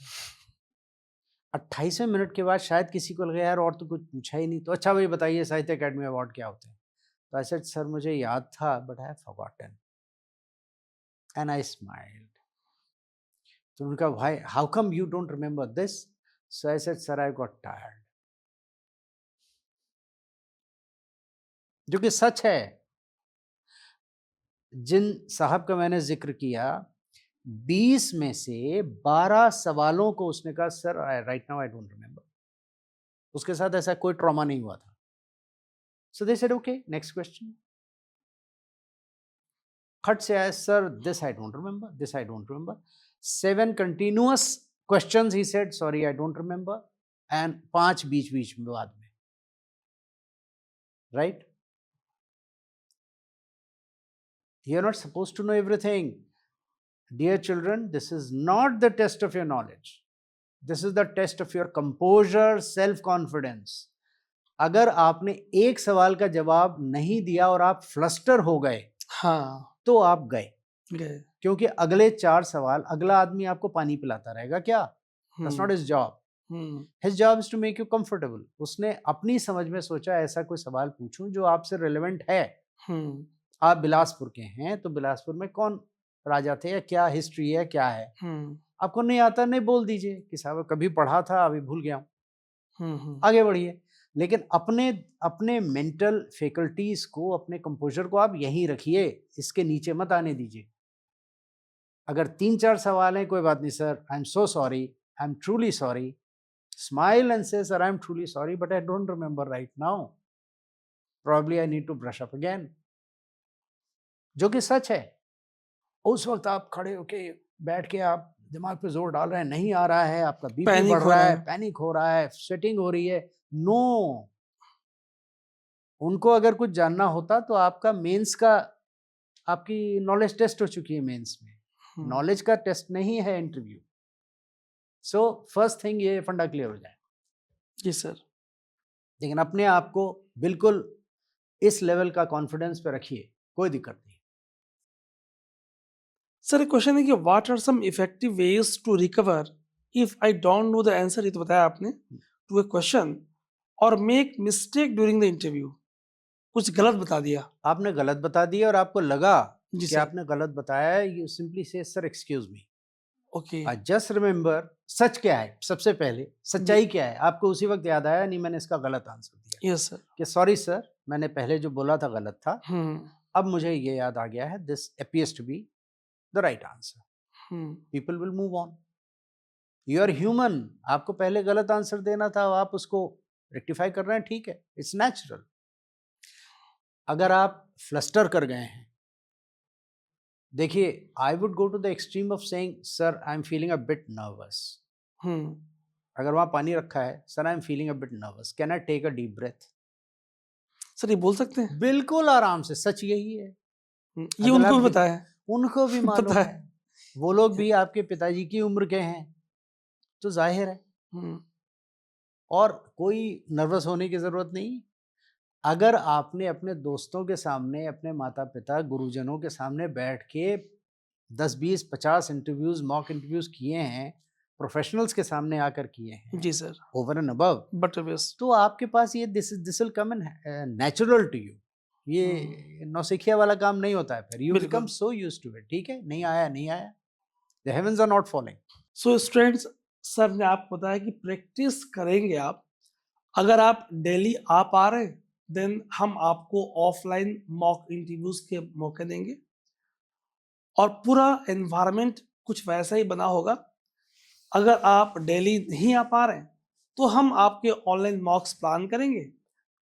28वें मिनट के बाद शायद किसी को लगा यार और तो कुछ पूछा ही नहीं, तो अच्छा भाई बताइए साहित्य अकेडमी अवार्ड क्या होते हैं। तो आई सेड सर मुझे याद था but I have forgotten, and I smiled. तो उनका भाई how come you don't remember this? So I said sir I got tired, जो कि सच है। जिन साहब का मैंने जिक्र किया, 20 में से 12 सवालों को उसने कहा sir right now I don't remember. उसके साथ ऐसा कोई ट्रॉमा नहीं हुआ था। So they said okay next question. खट से आया sir this I don't remember, this I don't remember. 7 continuous questions he said sorry I don't remember, and 5 बीच बीच में बाद में, right? You are not supposed to know everything. Dear children, this is not the test of your knowledge. This is the test of your composure, self-confidence. अगर आपने एक सवाल का जवाब नहीं दिया और आप फ्लस्टर हो गए, हाँ, तो आप गए, गए। क्योंकि अगले 4 सवाल अगला आदमी आपको पानी पिलाता रहेगा क्या? That's not his job. His job is to make you comfortable. उसने अपनी समझ में सोचा ऐसा कोई सवाल पूछूं जो आपसे रिलेवेंट है। आप बिलासपुर के हैं, तो बिलासपुर में कौन राजा थे, या क्या हिस्ट्री है, क्या है? आपको नहीं आता, नहीं बोल दीजिए कि साहब कभी पढ़ा था अभी भूल गया हूं, आगे बढ़िए। लेकिन अपने अपने मेंटल फैकल्टीज को, अपने कंपोजर को आप यहीं रखिए, इसके नीचे मत आने दीजिए। अगर 3-4 सवाल हैं, कोई बात नहीं sir, I am so sorry, I am truly sorry, smile and say sir I am truly sorry but I don't remember right now, probably I need to brush up again, जो कि सच है। उस वक्त आप खड़े होके बैठ के आप दिमाग पे जोर डाल रहे हैं, नहीं आ रहा है, आपका बीपी बढ़ रहा है, पैनिक हो रहा है, स्वेटिंग हो रही है। नो, उनको अगर कुछ जानना होता तो आपका मेंस का, आपकी नॉलेज टेस्ट हो चुकी है मेंस में, नॉलेज का टेस्ट नहीं है इंटरव्यू। सो फर्स्ट थिंग ये फंडा क्लियर हो जाए। जी सर। लेकिन अपने आप को बिल्कुल इस लेवल का कॉन्फिडेंस पे रखिए, कोई दिक्कत नहीं। सर एक क्वेश्चन है कि what are some effective ways to recover if I don't know the answer, ये तो बताया आपने, टू ए क्वेश्चन और make mistake during the interview, कुछ गलत बता दिया। आपने गलत बता दिया और आपको लगा जी कि सर। आपने गलत बताया, you simply say sir excuse me, okay. I just remember. सच क्या है, सबसे पहले सच्चाई क्या है, आपको उसी वक्त याद आया नहीं मैंने इसका गलत आंसर दिया। Yes sir. कि सॉरी सर, मैंने पहले जो बोला था गलत था, अब मुझे ये याद आ गया है, this appears to be the right answer. People will move on, you are human. आपको पहले गलत आंसर देना था, आप उसको रेक्टिफाई कर रहे हैं, ठीक है, इट्स नेचुरल। अगर आप फ्लस्टर कर गए हैं, देखिए I would go to the extreme of saying sir I am feeling a bit nervous. अगर वहां पानी रखा है, sir I am feeling a bit nervous, can I take a deep breath? Sir ये बोल सकते हैं? बिल्कुल आराम से, सच यही है। ये उनको भी पता है, उनको भी मालूम पता है, वो लोग भी आपके पिताजी की उम्र के हैं, तो जाहिर है। और कोई नर्वस होने की जरूरत नहीं। अगर आपने अपने दोस्तों के सामने, अपने माता पिता, गुरुजनों के सामने बैठ के 10, 20, 50 इंटरव्यूज, मॉक इंटरव्यूज किए हैं, प्रोफेशनल्स के सामने आकर किए हैं, जी sir, over and above, but तो आपके पास ये this will come in natural to you. ये नौसिखिया वाला काम नहीं होता है, फिर you become so used to it. ठीक है, नहीं आया नहीं आया, the heavens are not following. So students, sir ने आपको बताया कि प्रैक्टिस करेंगे आप। अगर आप डेली आ पा रहे हैं, देन हम आपको ऑफलाइन मॉक इंटरव्यूज के मौके देंगे और पूरा एनवायरनमेंट कुछ वैसा ही बना होगा। अगर आप डेली नहीं आ पा रहे हैं, तो हम आपके ऑनलाइन मॉक्स प्लान करेंगे।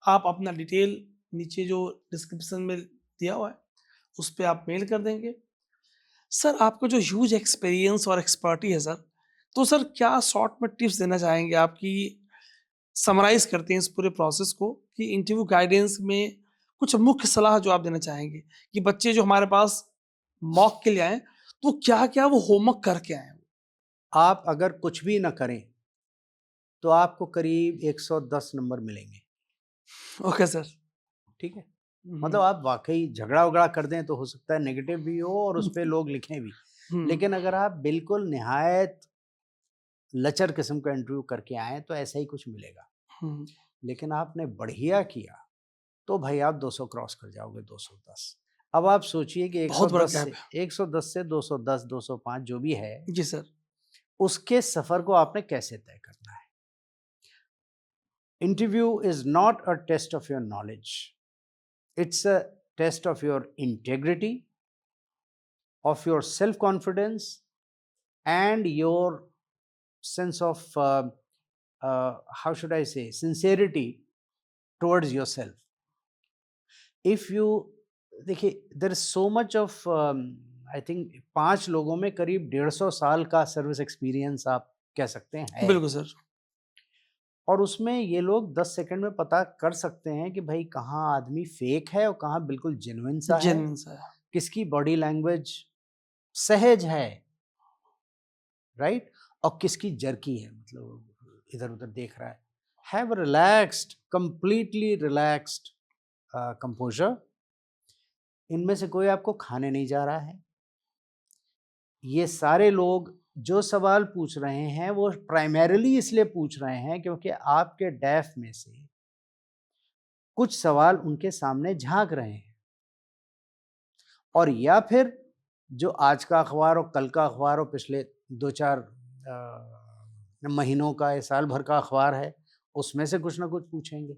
आप अपना डिटेल नीचे जो डिस्क्रिप्शन में दिया हुआ है उस पर आप मेल कर देंगे। सर आपका जो ह्यूज एक्सपीरियंस और एक्सपर्टी है सर, तो सर क्या शॉर्ट में टिप्स देना चाहेंगे आपकी समराइज करते हैं इस पूरे प्रोसेस को कि इंटरव्यू गाइडेंस में कुछ मुख्य सलाह जो आप देना चाहेंगे कि बच्चे जो हमारे पास मॉक के लिए आए तो क्या क्या वो होमवर्क करके आए? आप अगर कुछ भी ना करें तो आपको करीब 110 नंबर मिलेंगे। Okay sir. ठीक है, मतलब आप वाकई झगड़ा वगड़ा कर दें तो हो सकता है नेगेटिव भी हो और उस पर लोग लिखें भी, लेकिन अगर आप बिल्कुल निहायत लचर किस्म का इंटरव्यू करके आए तो ऐसा ही कुछ मिलेगा। लेकिन आपने बढ़िया किया तो भाई आप 200 क्रॉस कर जाओगे, 210। अब आप सोचिए कि बहुत बड़ा 110 से 210 205 जो भी है जी सर, उसके सफर को आपने कैसे तय करना है। Interview is not a test of your knowledge, it's a test of your integrity, of your self confidence and your sense of how should I say, sincerity towards yourself. If you देखिए, there is so much of I think 5 लोगों में करीब 150 साल का service experience आप कह सकते हैं है। बिल्कुल सर। और उसमें ये लोग 10 सेकंड में पता कर सकते हैं कि भाई कहाँ आदमी फेक है और कहाँ बिल्कुल जेन्युइन सा है, किसकी बॉडी लैंग्वेज सहज है, राइट, और किसकी जर्की है, मतलब इधर उधर देख रहा है। Have relaxed, completely relaxed composer. इनमें से कोई आपको खाने नहीं जा रहा है। ये सारे लोग जो सवाल पूछ रहे हैं वो प्राइमरीली इसलिए पूछ रहे हैं क्योंकि आपके डैफ में से कुछ सवाल उनके सामने झांक रहे हैं, और या फिर जो आज का अखबार और कल का अखबार और पिछले 2-4 महीनों का या साल भर का अखबार है, उसमें से कुछ ना कुछ पूछेंगे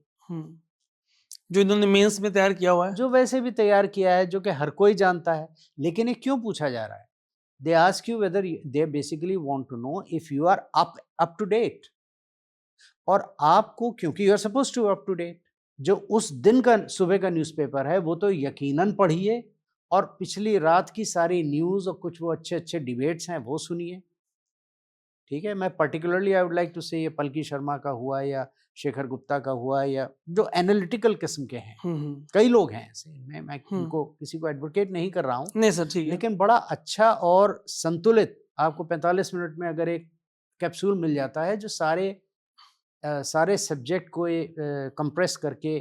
जो इन्होंने मेंस में तैयार किया हुआ है, जो वैसे भी तैयार किया है, जो कि हर कोई जानता है। लेकिन ये क्यों पूछा जा रहा है? They ask you whether they basically want to know if you are up to date, और आपको, क्योंकि you are suppose to up to date, जो उस दिन का सुबह का न्यूज़पेपर है वो तो यकीनन पढ़िए, और पिछली रात की सारी न्यूज़ और कुछ वो अच्छे अच्छे डिबेट्स हैं वो सुनिए। ठीक है, मैं particularly I would like to say ये पलकी शर्मा का हुआ या शेखर गुप्ता का हुआ, या जो एनालिटिकल किस्म के हैं, कई लोग हैं ऐसे, मैं उनको किसी को एडवोकेट नहीं कर रहा हूँ, नहीं सर, ठीक है, लेकिन बड़ा अच्छा और संतुलित आपको 45 मिनट में अगर एक कैप्सूल मिल जाता है जो सारे सब्जेक्ट को कंप्रेस करके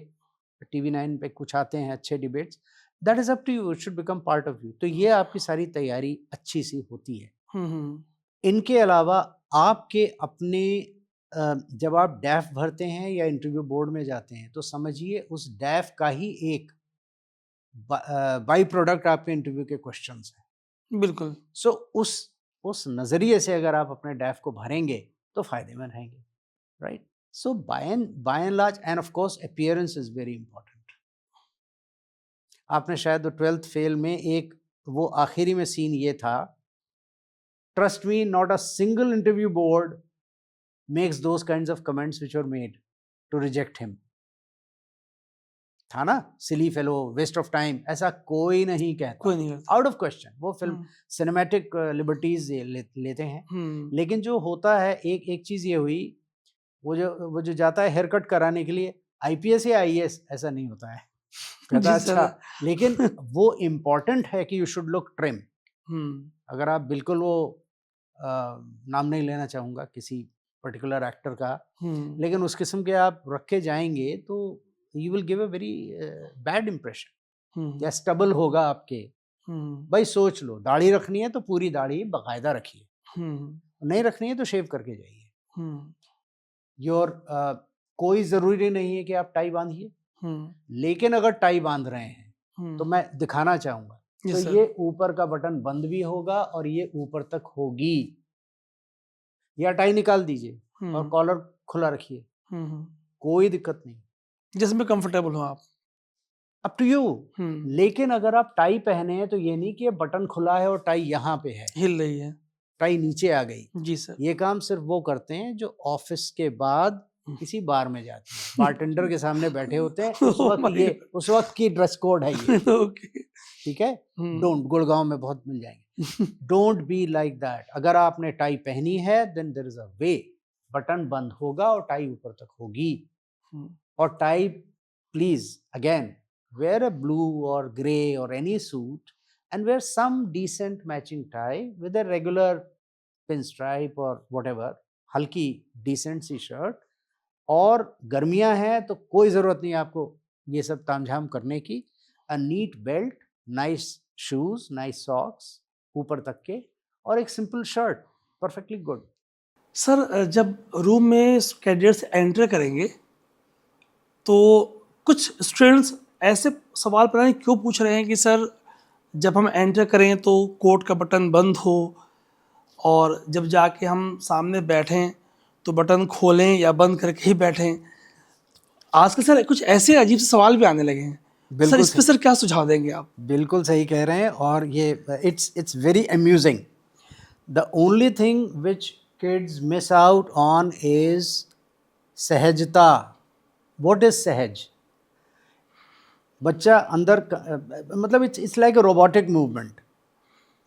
टीवी 9 पे कुछ आते हैं अच्छे debates, that is up to you, it should become part of you. तो ये आपकी सारी तैयारी अच्छी सी होती है। इनके अलावा आपके अपने जब आप डैफ भरते हैं या इंटरव्यू बोर्ड में जाते हैं तो समझिए उस डैफ का ही एक बाई प्रोडक्ट आपके इंटरव्यू के क्वेश्चंस हैं। बिल्कुल। सो उस नज़रिए से अगर आप अपने डैफ को भरेंगे तो फायदेमंद रहेंगे, right. So by and large, and of course appearance is very important. आपने शायद 12th फेल में एक वो आखिरी में सीन ये था, trust me, not a single interview board makes those kinds of comments which were made to reject him. था ना, सिली फेलो, वेस्ट ऑफ टाइम, ऐसा कोई नहीं कहता, कोई नहीं कहता, आउट ऑफ क्वेश्चन। वो फिल्म सिनेमैटिक लिबर्टीज लेते हैं, लेकिन जो होता है, एक चीज ये हुई, वो जो जाता है हेयर कट कराने के लिए, आईपीएस या आईएएस, ऐसा नहीं होता है, कहता अच्छा, लेकिन वो इम्पोर्टेंट है कि यू शुड लुक ट्रिम। अगर आप बिल्कुल वो नाम नहीं लेना चाहूँगा किसी पर्टिकुलर एक्टर का, लेकिन उस किस्म के आप रख के जाएंगे तो you will give a very bad impression, या स्टबल होगा आपके। भाई सोच लो, दाढ़ी रखनी है तो पूरी दाढ़ी बाकायदा रखिए, नहीं रखनी है तो शेव करके जाइए। कोई ज़रूरी नहीं है कि आप टाई बांधिए, लेकिन अगर टाई बांध रहे हैं तो मैं दिखाना चाहूँगा, तो ये ऊपर का बटन बंद भी होगा और ये ऊपर तक होगी, या टाई निकाल दीजिए और कॉलर खुला रखिए, कोई दिक्कत नहीं, जिसमें कंफर्टेबल हो आप, अप टू यू। लेकिन अगर आप टाई पहने हैं तो ये नहीं कि बटन खुला है और टाई यहाँ पे है, हिल रही है, टाई नीचे आ गई। जी सर। ये काम सिर्फ वो करते हैं जो ऑफिस के बाद किसी बार में जाते हैं, बारटेंडर के सामने बैठे होते हैं, उस वक्त की ड्रेस कोड है ये। ठीक है, डोंट, गुड़गांव में बहुत मिल जाएंगे। Don't be like that. अगर आपने टाई पहनी है then there is a way, button बंद होगा और टाई ऊपर तक होगी। हम्म, और tie please again wear a blue or gray or any suit and wear some decent matching tie with a regular pinstripe or whatever, हल्की decent सी shirt. और गर्मियां हैं तो कोई ज़रूरत नहीं आपको ये सब तामझाम करने की। A neat belt, nice shoes, nice socks ऊपर तक के, और एक simple shirt, perfectly good. Sir जब रूम में कैंडिडेट्स एंटर करेंगे तो कुछ स्टूडेंट्स ऐसे सवाल पता नहीं क्यों पूछ रहे हैं कि सर जब हम एंटर करें तो कोट का बटन बंद हो और जब जाके हम सामने बैठें तो बटन खोलें या बंद करके ही बैठें। आजकल सर कुछ ऐसे अजीब से सवाल भी आने लगे हैं। सर बिल्कुल इस पे सही, सर क्या सुझाव देंगे आप? बिल्कुल सही कह रहे हैं। और ये it's very amusing. The only thing which kids miss out on is सहजता। व्हाट इज सहज? बच्चा अंदर मतलब it's like a robotic movement.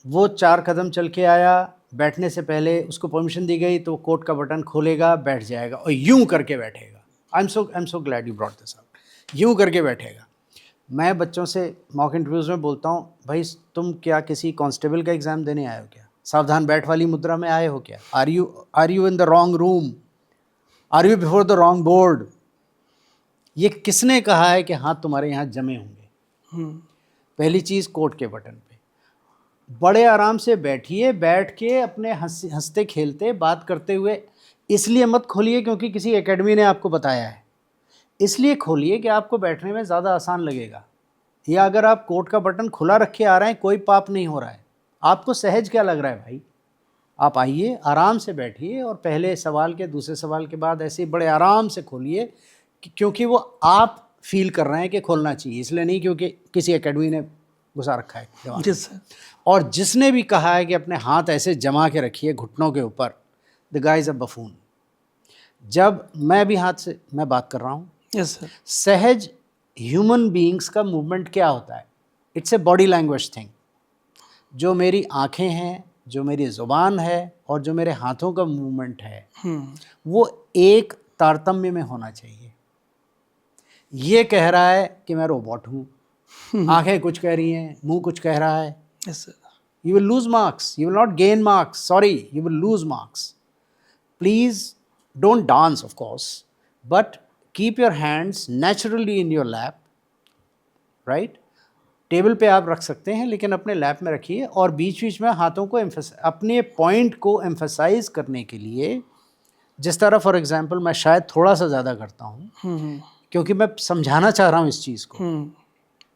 वो 4 कदम चल के आया, बैठने से पहले उसको परमिशन दी गई तो वो कोट का बटन खोलेगा, बैठ जाएगा और यूं करके बैठेगा। आई am so glad you brought this up. यूं करके बैठेगा। मैं बच्चों से मॉक इंटरव्यूज़ में बोलता हूँ, भाई तुम क्या किसी कांस्टेबल का एग्ज़ाम देने आए हो क्या? सावधान बैठ वाली मुद्रा में आए हो क्या? Are you in the wrong room? Are you before the wrong board? ये किसने कहा है कि हाथ तुम्हारे यहाँ जमे होंगे? पहली चीज़ कोट के बटन पे बड़े आराम से बैठिए, बैठ के अपने हंसते खेलते बात करते हुए। इसलिए मत खोलिए क्योंकि किसी एकेडमी ने आपको बताया है, इसलिए खोलिए कि आपको बैठने में ज़्यादा आसान लगेगा। या अगर आप कोट का बटन खुला रख के आ रहे हैं, कोई पाप नहीं हो रहा है। आपको सहज क्या लग रहा है भाई? आप आइए, आराम से बैठिए और पहले सवाल के दूसरे सवाल के बाद ऐसे ही बड़े आराम से खोलिए, क्योंकि वो आप फील कर रहे हैं कि खोलना चाहिए, इसलिए नहीं क्योंकि किसी एकेडमी ने घुसा रखा है दिमाग में। जी सर। और जिसने भी कहा है कि अपने हाथ ऐसे जमा के रखिए घुटनों के ऊपर, the guy is a buffoon. जब मैं भी हाथ से मैं बात कर रहा हूँ, यस सर। सहज ह्यूमन बीइंग्स का मूवमेंट क्या होता है? It's a body language thing. जो मेरी आंखें हैं, जो मेरी ज़ुबान है और जो मेरे हाथों का मूवमेंट है, वो एक तारतम्य में होना चाहिए। ये कह रहा है कि मैं रोबोट हूँ, आंखें कुछ कह रही हैं, मुंह कुछ कह रहा है, yes sir. you will lose marks, you will not gain marks, sorry, you will lose marks. Please don't dance, of course, but keep your hands naturally in your lap, right? Table पे आप रख सकते हैं लेकिन अपने lap में रखिए, और बीच बीच में हाथों को अपने पॉइंट को एम्फसाइज करने के लिए, जिस तरह फॉर एग्जांपल मैं शायद थोड़ा सा ज़्यादा करता हूँ क्योंकि मैं समझाना चाह रहा हूँ इस चीज़ को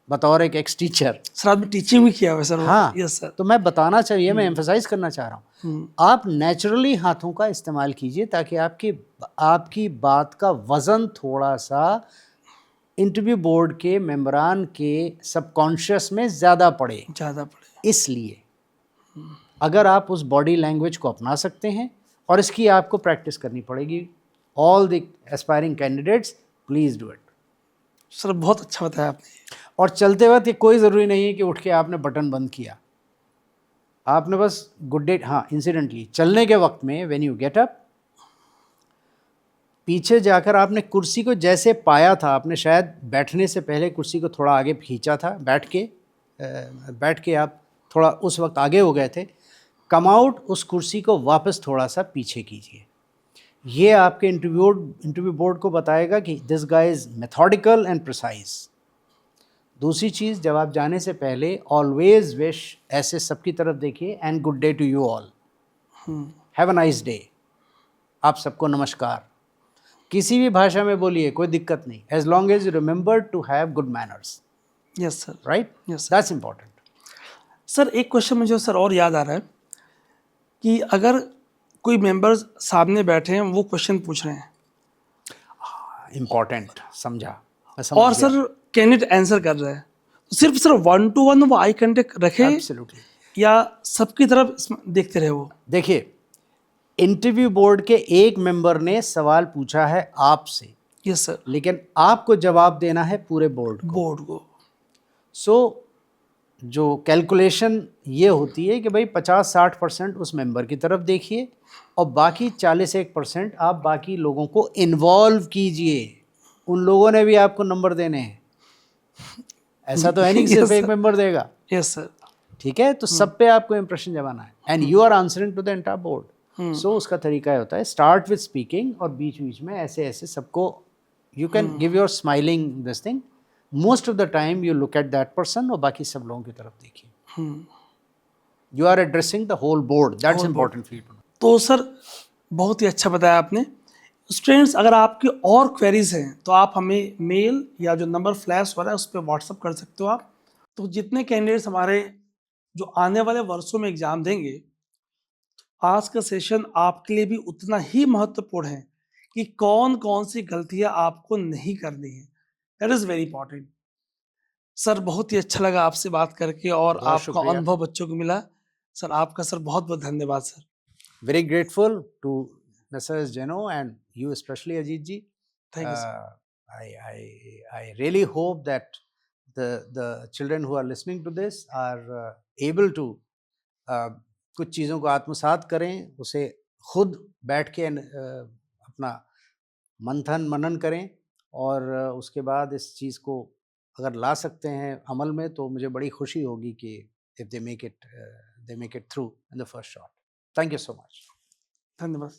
बतौर एक एक्स टीचर। सर आपने टीचिंग भी किया हुआ है सर। हाँ, यस सर। तो मैं बताना चाहिए, मैं एम्फसाइज करना चाह रहा हूँ। आप नेचुरली हाथों का इस्तेमाल कीजिए ताकि आपकी बात का वज़न थोड़ा सा इंटरव्यू बोर्ड के मेंबरान के सबकॉन्शियस में ज़्यादा पड़े। इसलिए अगर आप उस बॉडी लैंग्वेज को अपना सकते हैं, और इसकी आपको प्रैक्टिस करनी पड़ेगी, all the aspiring candidates please do it. Sir बहुत अच्छा बताया आपने। और चलते वक्त ये कोई ज़रूरी नहीं है कि उठ के आपने बटन बंद किया, आपने बस गुड डे, हाँ इंसिडेंटली चलने के वक्त में व्हेन यू गेट अप, पीछे जाकर आपने कुर्सी को जैसे पाया था, आपने शायद बैठने से पहले कुर्सी को थोड़ा आगे खींचा था, बैठ के आप थोड़ा उस वक्त आगे हो गए थे, कम आउट उस कुर्सी को वापस थोड़ा सा पीछे कीजिए। ये आपके इंटरव्यू बोर्ड को बताएगा कि this guy is methodical and precise. दूसरी चीज़, जब आप जाने से पहले ऑलवेज विश, ऐसे सबकी तरफ देखिए, and good day to you all, have a nice day. आप सबको नमस्कार किसी भी भाषा में बोलिए, कोई दिक्कत नहीं, as long as you remember to have good manners. Yes sir. Right, that's important. Sir एक क्वेश्चन मुझे सर और याद आ रहा है कि अगर कोई मेंबर्स सामने बैठे हैं, वो क्वेश्चन पूछ रहे हैं, इम्पॉर्टेंट, समझा और सर कैंडिडेट आंसर कर रहा है, तो सिर्फ सर 1 to 1 वो आई कांटेक्ट रखे या सबकी तरफ देखते रहे? वो देखिए, इंटरव्यू बोर्ड के एक मेंबर ने सवाल पूछा है आपसे, यस सर, लेकिन आपको जवाब देना है पूरे बोर्ड को। सो जो कैलकुलेशन ये होती है कि भाई 50-60% उस मेंबर की तरफ देखिए और बाकी 40-1% आप बाकी लोगों को इन्वॉल्व कीजिए। उन लोगों ने भी आपको नंबर देने हैं। ऐसा तो है नहीं कि सिर्फ यस एक सर, मेंबर देगा, यस सर। ठीक है? तो सब पे आपको इंप्रेशन जमाना है and you are answering to the entire board. So उसका तरीका ये होता है, स्टार्ट विद स्पीकिंग और बीच-बीच में ऐसे-ऐसे सबको you can give your smiling this thing. Most of the time you look at that person और बाकी सब लोगों की तरफ देखिए। You are addressing the whole board, that's whole board. Important for you to know. तो सर बहुत ही अच्छा बताया आपने। स्टूडेंट्स अगर आपकी और क्वेरीज हैं तो आप हमें मेल या जो नंबर फ्लैश हो रहा है उस पर व्हाट्सअप कर सकते हो आप। तो जितने कैंडिडेट्स हमारे जो आने वाले वर्षों में एग्जाम देंगे, आज का सेशन आपके लिए भी उतना ही महत्वपूर्ण है कि कौन कौन सी गलतियां आपको नहीं करनी है। That is very important. Sir बहुत ही अच्छा लगा आपसे बात करके और बहुत आपका शुक्रिया। अनुभव बच्चों को मिला। सर आपका सर बहुत बहुत धन्यवाद sir. Very grateful to Messrs. Geno and you especially, Ajit ji. Thank you sir. Uh, I really hope that the children who are listening to this are able to कुछ चीज़ों को आत्मसात करें, उसे खुद बैठ के अपना मंथन मनन करें और उसके बाद इस चीज़ को अगर ला सकते हैं अमल में तो मुझे बड़ी खुशी होगी कि if they make it through in the first shot. Thank you so much. धन्यवाद।